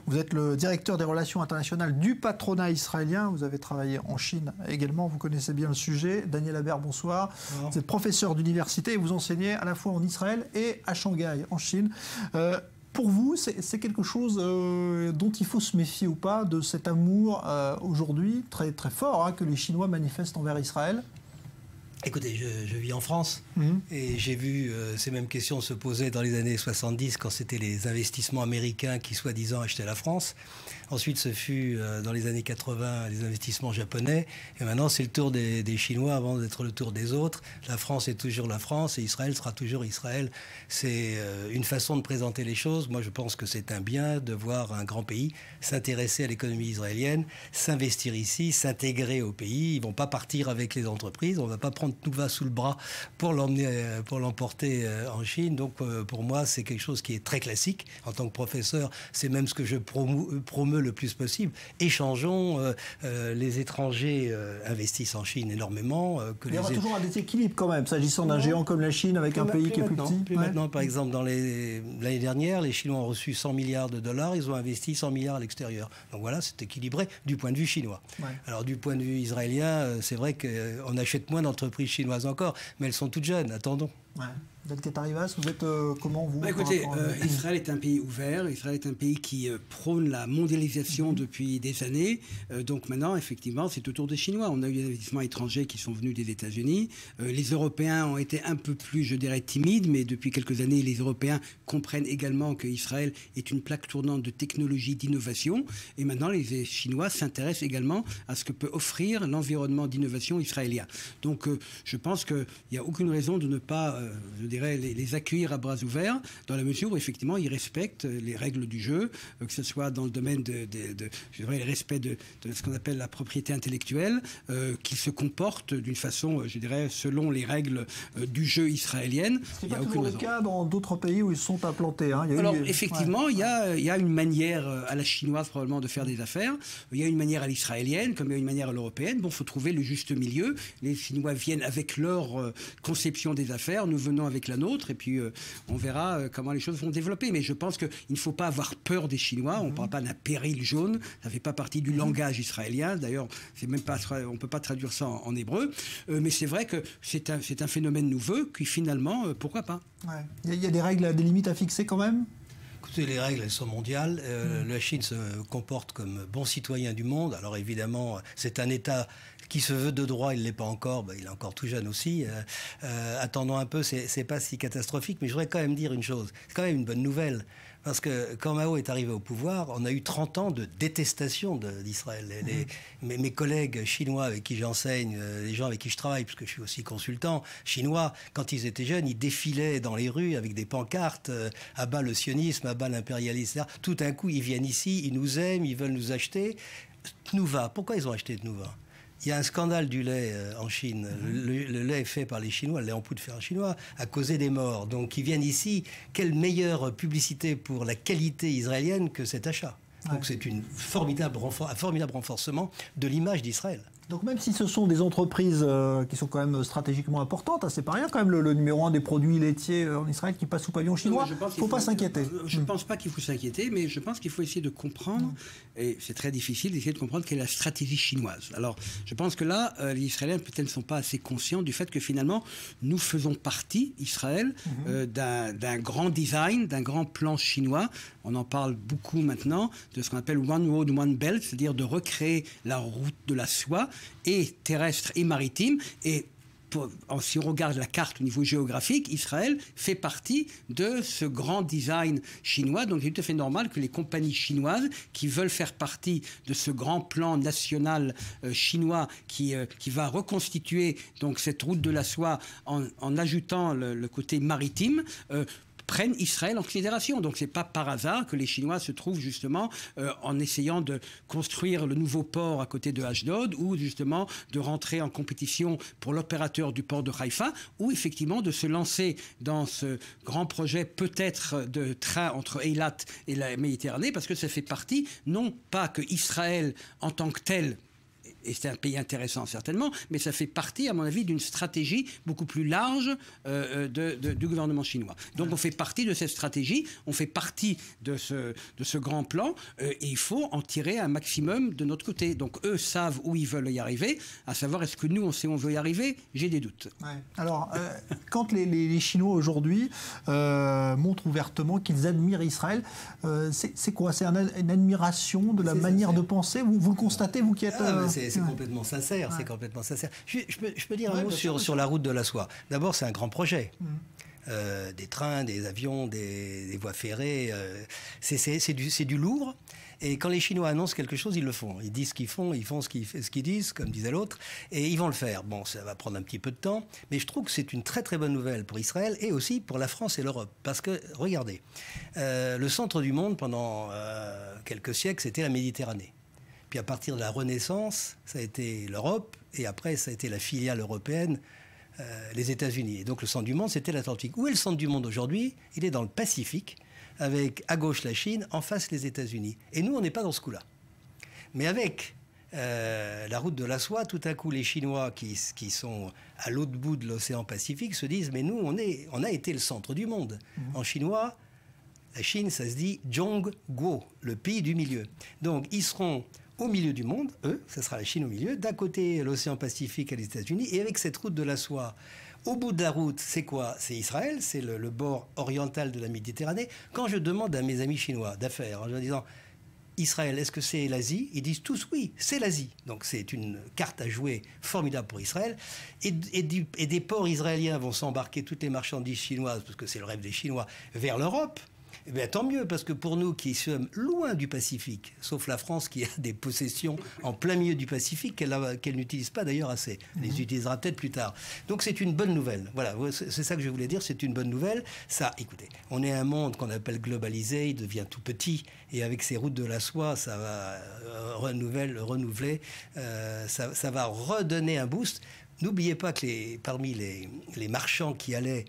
Vous êtes le directeur des relations internationales du patronat israélien. Vous avez travaillé en Chine également, vous connaissez bien le sujet. Daniel Habert, bonsoir. Vous êtes professeur d'université et vous enseignez à la fois en Israël et à Shanghai, en Chine. Pour vous, c'est quelque chose dont il faut se méfier ou pas, de cet amour aujourd'hui très, très fort que les Chinois manifestent envers Israël? Écoutez, je vis en France et j'ai vu ces mêmes questions se poser dans les années 70 quand c'était les investissements américains qui soi-disant achetaient la France. Ensuite, ce fut dans les années 80 les investissements japonais. Et maintenant, c'est le tour des Chinois avant d'être le tour des autres. La France est toujours la France et Israël sera toujours Israël. C'est une façon de présenter les choses. Moi, je pense que c'est un bien de voir un grand pays s'intéresser à l'économie israélienne, s'investir ici, s'intégrer au pays. Ils ne vont pas partir avec les entreprises. On ne va pas prendre Tnuva sous le bras pour l'emporter en Chine. Donc, pour moi, c'est quelque chose qui est très classique. En tant que professeur, c'est même ce que je promeus le plus possible. Échangeons, les étrangers investissent en Chine énormément. Il y aura toujours un déséquilibre quand même, s'agissant d'un géant comme la Chine avec un pays qui est plus petit. Maintenant, par exemple, l'année dernière, les Chinois ont reçu 100 milliards de dollars, ils ont investi 100 milliards à l'extérieur. Donc voilà, c'est équilibré du point de vue chinois. Ouais. Alors du point de vue israélien, c'est vrai qu'on achète moins d'entreprises chinoises encore, mais elles sont toutes jeunes, attendons. Ouais. Delket Arribas, vous êtes comment vous écoutez, Israël est un pays ouvert, Israël est un pays qui prône la mondialisation depuis des années. Donc maintenant, effectivement, c'est au tour des Chinois. On a eu des investissements étrangers qui sont venus des États-Unis. Les Européens ont été un peu plus, je dirais, timides, mais depuis quelques années, les Européens comprennent également qu'Israël est une plaque tournante de technologie, d'innovation. Et maintenant, les Chinois s'intéressent également à ce que peut offrir l'environnement d'innovation israélien. Donc je pense qu'il n'y a aucune raison de ne pas... je dirais, les accueillir à bras ouverts, dans la mesure où, effectivement, ils respectent les règles du jeu, que ce soit dans le domaine je dirais, le respect de ce qu'on appelle la propriété intellectuelle, qu'ils se comportent d'une façon, je dirais, selon les règles du jeu israélienne. C'est pas toujours le cas dans d'autres pays où ils sont implantés. Hein. Alors, effectivement, il y a une manière à la chinoise, probablement, de faire des affaires. Il y a une manière à l'israélienne, comme il y a une manière à l'européenne. Bon, il faut trouver le juste milieu. Les Chinois viennent avec leur conception des affaires, nous venons avec la nôtre, et puis on verra comment les choses vont développer. Mais je pense qu'il ne faut pas avoir peur des Chinois. On ne parle pas d'un péril jaune. Ça ne fait pas partie du langage israélien. D'ailleurs, on ne peut pas traduire ça en hébreu. Mais c'est vrai que c'est un phénomène nouveau qui, finalement, pourquoi pas. Ouais. Il y a des règles, des limites à fixer quand même ? Écoutez, les règles, elles sont mondiales. La Chine se comporte comme bon citoyen du monde. Alors évidemment, c'est un État qui se veut de droit, il ne l'est pas encore, il est encore tout jeune aussi. Attendons un peu, c'est pas si catastrophique, mais je voudrais quand même dire une chose. C'est quand même une bonne nouvelle. Parce que quand Mao est arrivé au pouvoir, on a eu 30 ans de détestation d'Israël. Mes collègues chinois avec qui j'enseigne, les gens avec qui je travaille, parce que je suis aussi consultant chinois, quand ils étaient jeunes, ils défilaient dans les rues avec des pancartes à bas le sionisme, à bas l'impérialisme. Tout d'un coup, ils viennent ici, ils nous aiment, ils veulent nous acheter. Tnuva, pourquoi ils ont acheté Tnuva ? Il y a un scandale du lait en Chine. Le lait fait par les Chinois, le lait en poudre fait en chinois, a causé des morts. Donc ils viennent ici. Quelle meilleure publicité pour la qualité israélienne que cet achat. Donc c'est un formidable renforcement de l'image d'Israël. Donc même si ce sont des entreprises qui sont quand même stratégiquement importantes, c'est pas rien quand même le numéro 1 des produits laitiers en Israël qui passe sous pavillon chinois, il ne faut pas s'inquiéter. Je ne pense pas qu'il faut s'inquiéter, mais je pense qu'il faut essayer de comprendre, et c'est très difficile d'essayer de comprendre quelle est la stratégie chinoise. Alors je pense que là, les Israéliens peut-être ne sont pas assez conscients du fait que finalement, nous faisons partie, Israël, d'un grand design, d'un grand plan chinois. On en parle beaucoup maintenant, de ce qu'on appelle One Road, One Belt, c'est-à-dire de recréer la route de la soie, et terrestre et maritime. Et si on regarde la carte au niveau géographique, Israël fait partie de ce grand design chinois. Donc, c'est tout à fait normal que les compagnies chinoises qui veulent faire partie de ce grand plan national chinois qui va reconstituer donc, cette route de la soie en ajoutant le côté maritime, prennent Israël en considération. Donc c'est pas par hasard que les Chinois se trouvent justement en essayant de construire le nouveau port à côté de Ashdod, ou justement de rentrer en compétition pour l'opérateur du port de Haïfa, ou effectivement de se lancer dans ce grand projet peut-être de train entre Eilat et la Méditerranée, parce que ça fait partie non pas que Israël en tant que tel, et c'est un pays intéressant certainement, mais ça fait partie, à mon avis, d'une stratégie beaucoup plus large du gouvernement chinois. Donc on fait partie de cette stratégie, on fait partie de ce grand plan, et il faut en tirer un maximum de notre côté. Donc eux savent où ils veulent y arriver, à savoir est-ce que nous on sait où on veut y arriver, j'ai des doutes. Ouais. Alors, quand les Chinois aujourd'hui montrent ouvertement qu'ils admirent Israël, c'est quoi ? C'est une admiration de la manière de penser ? Vous le constatez, vous qui êtes... c'est complètement sincère. C'est complètement sincère. Je peux dire un mot sur la route de la soie. D'abord, c'est un grand projet. Des trains, des avions, des voies ferrées. C'est du lourd. Et quand les Chinois annoncent quelque chose, ils le font. Ils disent ce qu'ils font, ils font ce qu'ils disent, comme disait l'autre, et ils vont le faire. Bon, ça va prendre un petit peu de temps, mais je trouve que c'est une très très bonne nouvelle pour Israël et aussi pour la France et l'Europe. Parce que, regardez, le centre du monde pendant quelques siècles, c'était la Méditerranée. Puis à partir de la Renaissance, ça a été l'Europe, et après ça a été la filiale européenne, les États-Unis. Et donc le centre du monde, c'était l'Atlantique. Où est le centre du monde aujourd'hui? Il est dans le Pacifique, avec à gauche la Chine, en face les États-Unis. Et nous, on n'est pas dans ce coup-là. Mais avec la route de la soie, tout à coup, les Chinois qui sont à l'autre bout de l'océan Pacifique se disent « Mais nous, on a été le centre du monde. En chinois, la Chine, ça se dit « Zhongguo », le pays du milieu. Donc, ils seront au milieu du monde, eux, ça sera la Chine au milieu, d'un côté l'océan Pacifique et les États-Unis, et avec cette route de la soie, au bout de la route, c'est quoi? C'est Israël, c'est le bord oriental de la Méditerranée. Quand je demande à mes amis chinois d'affaires, en leur disant Israël, est-ce que c'est l'Asie? Ils disent tous oui, c'est l'Asie. Donc c'est une carte à jouer formidable pour Israël. Et des ports israéliens vont s'embarquer toutes les marchandises chinoises, parce que c'est le rêve des Chinois, vers l'Europe. Eh bien, tant mieux, parce que pour nous qui sommes loin du Pacifique, sauf la France qui a des possessions en plein milieu du Pacifique, qu'elle n'utilise pas d'ailleurs assez. Elle les utilisera peut-être plus tard. Donc c'est une bonne nouvelle. Voilà, c'est ça que je voulais dire, c'est une bonne nouvelle. Ça, écoutez, on est un monde qu'on appelle globalisé, il devient tout petit, et avec ces routes de la soie, ça va renouveler, ça va redonner un boost. N'oubliez pas que parmi les marchands qui allaient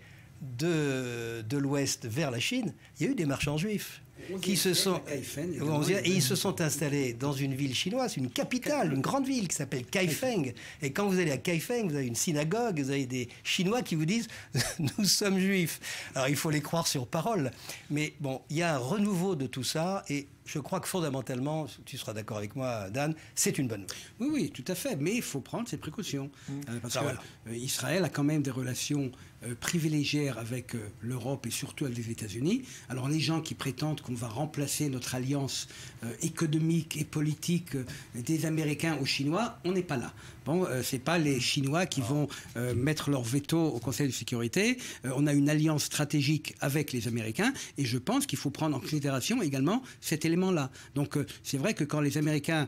de l'Ouest vers la Chine, il y a eu des marchands juifs qui se sont et ils se sont installés dans une ville chinoise, une capitale, une grande ville qui s'appelle Kaifeng. Et quand vous allez à Kaifeng, vous avez une synagogue, vous avez des Chinois qui vous disent nous sommes juifs. Alors il faut les croire sur parole, mais bon, il y a un renouveau de tout ça et je crois que fondamentalement, tu seras d'accord avec moi, Dan, c'est une bonne nouvelle. Oui, oui, tout à fait. Mais il faut prendre ses précautions. Parce qu'Israël a quand même des relations privilégiées avec l'Europe et surtout avec les États-Unis. Alors les gens qui prétendent qu'on va remplacer notre alliance économique et politique des Américains aux Chinois, on n'est pas là. Bon, c'est pas les Chinois qui vont mettre leur veto au Conseil de sécurité. On a une alliance stratégique avec les Américains et je pense qu'il faut prendre en considération également cet élément-là. Donc c'est vrai que quand les Américains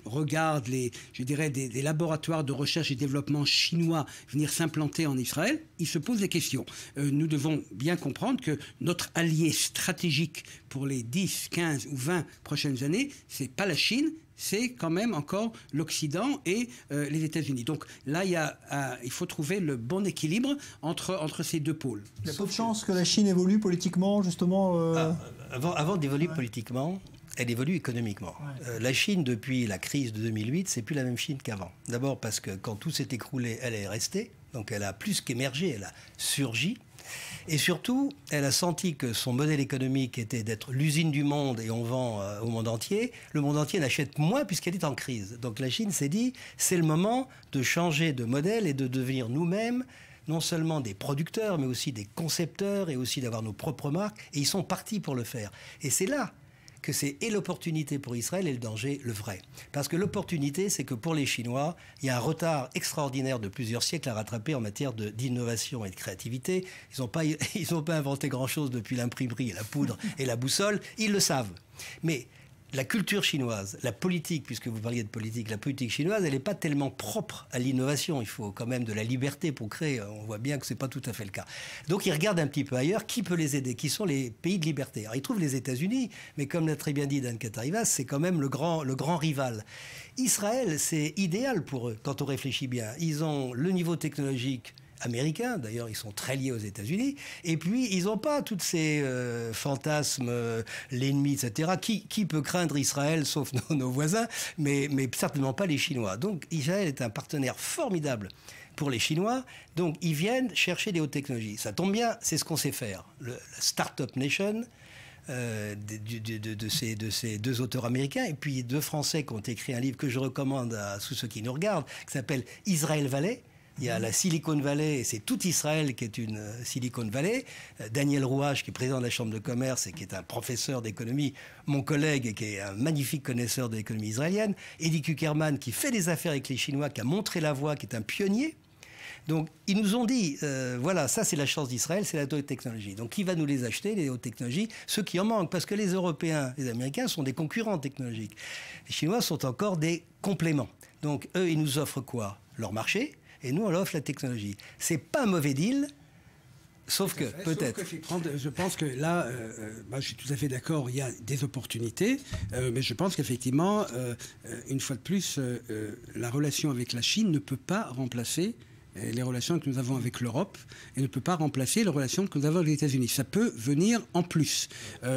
regardent des laboratoires de recherche et développement chinois venir s'implanter en Israël, ils se posent des questions. Nous devons bien comprendre que notre allié stratégique pour les 10, 15 ou 20 prochaines années, c'est pas la Chine, c'est quand même encore l'Occident et les États-Unis. Donc là, il faut trouver le bon équilibre entre ces deux pôles. Il y a peu de chance que la Chine évolue politiquement, justement Avant d'évoluer politiquement, elle évolue économiquement. La Chine, depuis la crise de 2008, c'est plus la même Chine qu'avant. D'abord parce que quand tout s'est écroulé, elle est restée. Donc elle a plus qu'émergé, elle a surgi. Et surtout, elle a senti que son modèle économique était d'être l'usine du monde et on vend au monde entier. Le monde entier n'achète moins puisqu'elle est en crise. Donc la Chine s'est dit, c'est le moment de changer de modèle et de devenir nous-mêmes non seulement des producteurs, mais aussi des concepteurs et aussi d'avoir nos propres marques. Et ils sont partis pour le faire. Et c'est là que c'est et l'opportunité pour Israël et le danger, le vrai. Parce que l'opportunité, c'est que pour les Chinois, il y a un retard extraordinaire de plusieurs siècles à rattraper en matière d'innovation et de créativité. Ils n'ont pas inventé grand-chose depuis l'imprimerie, la poudre et la boussole. Ils le savent. Mais la culture chinoise, la politique, puisque vous parliez de politique, la politique chinoise, elle n'est pas tellement propre à l'innovation. Il faut quand même de la liberté pour créer. On voit bien que ce n'est pas tout à fait le cas. Donc ils regardent un petit peu ailleurs. Qui peut les aider? Qui sont les pays de liberté? Alors ils trouvent les États-Unis, mais comme l'a très bien dit Dan Katarivas, c'est quand même le grand rival. Israël, c'est idéal pour eux, quand on réfléchit bien. Ils ont le niveau technologique américains, d'ailleurs ils sont très liés aux États-Unis, et puis ils n'ont pas tous ces fantasmes, l'ennemi, etc. Qui peut craindre Israël, sauf nos voisins, mais certainement pas les Chinois. Donc Israël est un partenaire formidable pour les Chinois, donc ils viennent chercher des hautes technologies. Ça tombe bien, c'est ce qu'on sait faire. La Startup Nation, de ces deux auteurs américains, et puis deux Français qui ont écrit un livre que je recommande à tous ceux qui nous regardent, qui s'appelle Israël Valley. Il y a la Silicon Valley, et c'est tout Israël qui est une Silicon Valley. Daniel Rouache, qui est président de la Chambre de commerce et qui est un professeur d'économie, mon collègue, et qui est un magnifique connaisseur de l'économie israélienne. Eddie Kuckerman, qui fait des affaires avec les Chinois, qui a montré la voie, qui est un pionnier. Donc, ils nous ont dit, voilà, ça c'est la chance d'Israël, c'est la haute technologie. Donc, qui va nous les acheter, les hautes technologies? Ceux qui en manquent, parce que les Européens, les Américains sont des concurrents technologiques. Les Chinois sont encore des compléments. Donc, eux, ils nous offrent quoi? Leur marché. Et nous, on leur offre la technologie. C'est pas un mauvais deal, sauf que, peut-être. Je pense que là, moi, je suis tout à fait d'accord, il y a des opportunités, mais je pense qu'effectivement, une fois de plus, la relation avec la Chine ne peut pas remplacer les relations que nous avons avec l'Europe et ne peut pas remplacer les relations que nous avons avec les États-Unis. Ça peut venir en plus.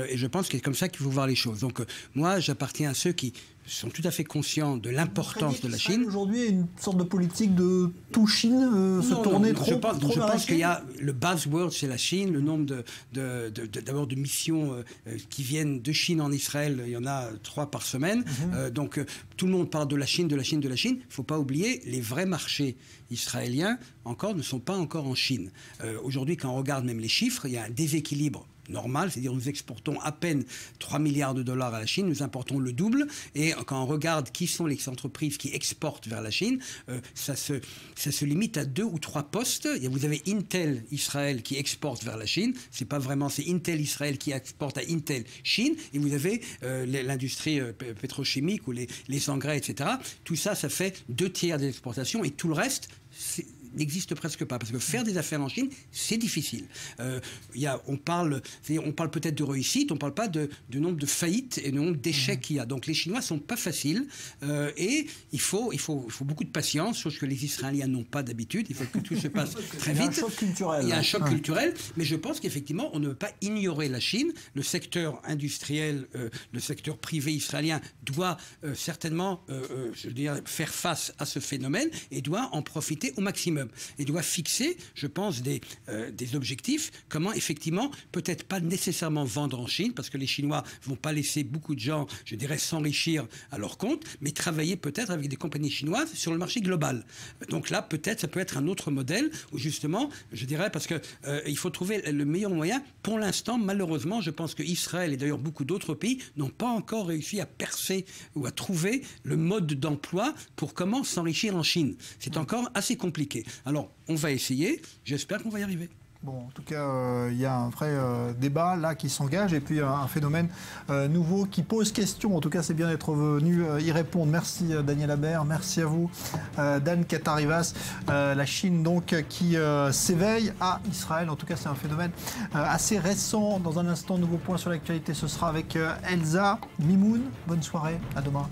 Et je pense que c'est comme ça qu'il faut voir les choses. Donc, moi, j'appartiens à ceux qui sont tout à fait conscients de l'importance de la Chine. Aujourd'hui, il y a une sorte de politique de tout Chine, se tourner trop vers la Chine. Je pense qu'il y a le buzzword, c'est la Chine, le nombre d'abord de missions qui viennent de Chine en Israël, il y en a 3 par semaine. Donc tout le monde parle de la Chine, de la Chine, de la Chine. Il ne faut pas oublier, les vrais marchés israéliens ne sont pas encore en Chine. Aujourd'hui, quand on regarde même les chiffres, il y a un déséquilibre normal, c'est-à-dire nous exportons à peine 3 milliards de dollars à la Chine, nous importons le double, et quand on regarde qui sont les entreprises qui exportent vers la Chine, ça se limite à 2 ou 3 postes. Et vous avez Intel Israël qui exporte vers la Chine, c'est Intel Israël qui exporte à Intel Chine, et vous avez l'industrie pétrochimique ou les engrais, etc. Tout ça, ça fait 2 tiers des exportations, et tout le reste, n'existe presque pas, parce que faire des affaires en Chine, c'est difficile. On parle peut-être de réussite, on ne parle pas du nombre de faillites et du nombre d'échecs qu'il y a. Donc les Chinois ne sont pas faciles, et il faut beaucoup de patience, chose que les Israéliens n'ont pas d'habitude. Il faut que tout se passe très vite. Il y a un choc culturel. Il y a un choc culturel, mais je pense qu'effectivement, on ne peut pas ignorer la Chine. Le secteur industriel, le secteur privé israélien doit certainement faire face à ce phénomène et doit en profiter au maximum. Et doit fixer, je pense, des objectifs, comment effectivement, peut-être pas nécessairement vendre en Chine, parce que les Chinois ne vont pas laisser beaucoup de gens, je dirais, s'enrichir à leur compte, mais travailler peut-être avec des compagnies chinoises sur le marché global. Donc là, peut-être, ça peut être un autre modèle, où justement, je dirais, parce que il faut trouver le meilleur moyen. Pour l'instant, malheureusement, je pense qu'Israël et d'ailleurs beaucoup d'autres pays n'ont pas encore réussi à percer ou à trouver le mode d'emploi pour comment s'enrichir en Chine. C'est encore assez compliqué. Alors, on va essayer. J'espère qu'on va y arriver. Bon, en tout cas, il y a un vrai débat là qui s'engage et puis un phénomène nouveau qui pose question. En tout cas, c'est bien d'être venu y répondre. Merci Daniel Habert, merci à vous Dan Katarivas. La Chine donc qui s'éveille à Israël. En tout cas, c'est un phénomène assez récent. Dans un instant, nouveau point sur l'actualité, ce sera avec Elsa Mimoun. Bonne soirée, à demain.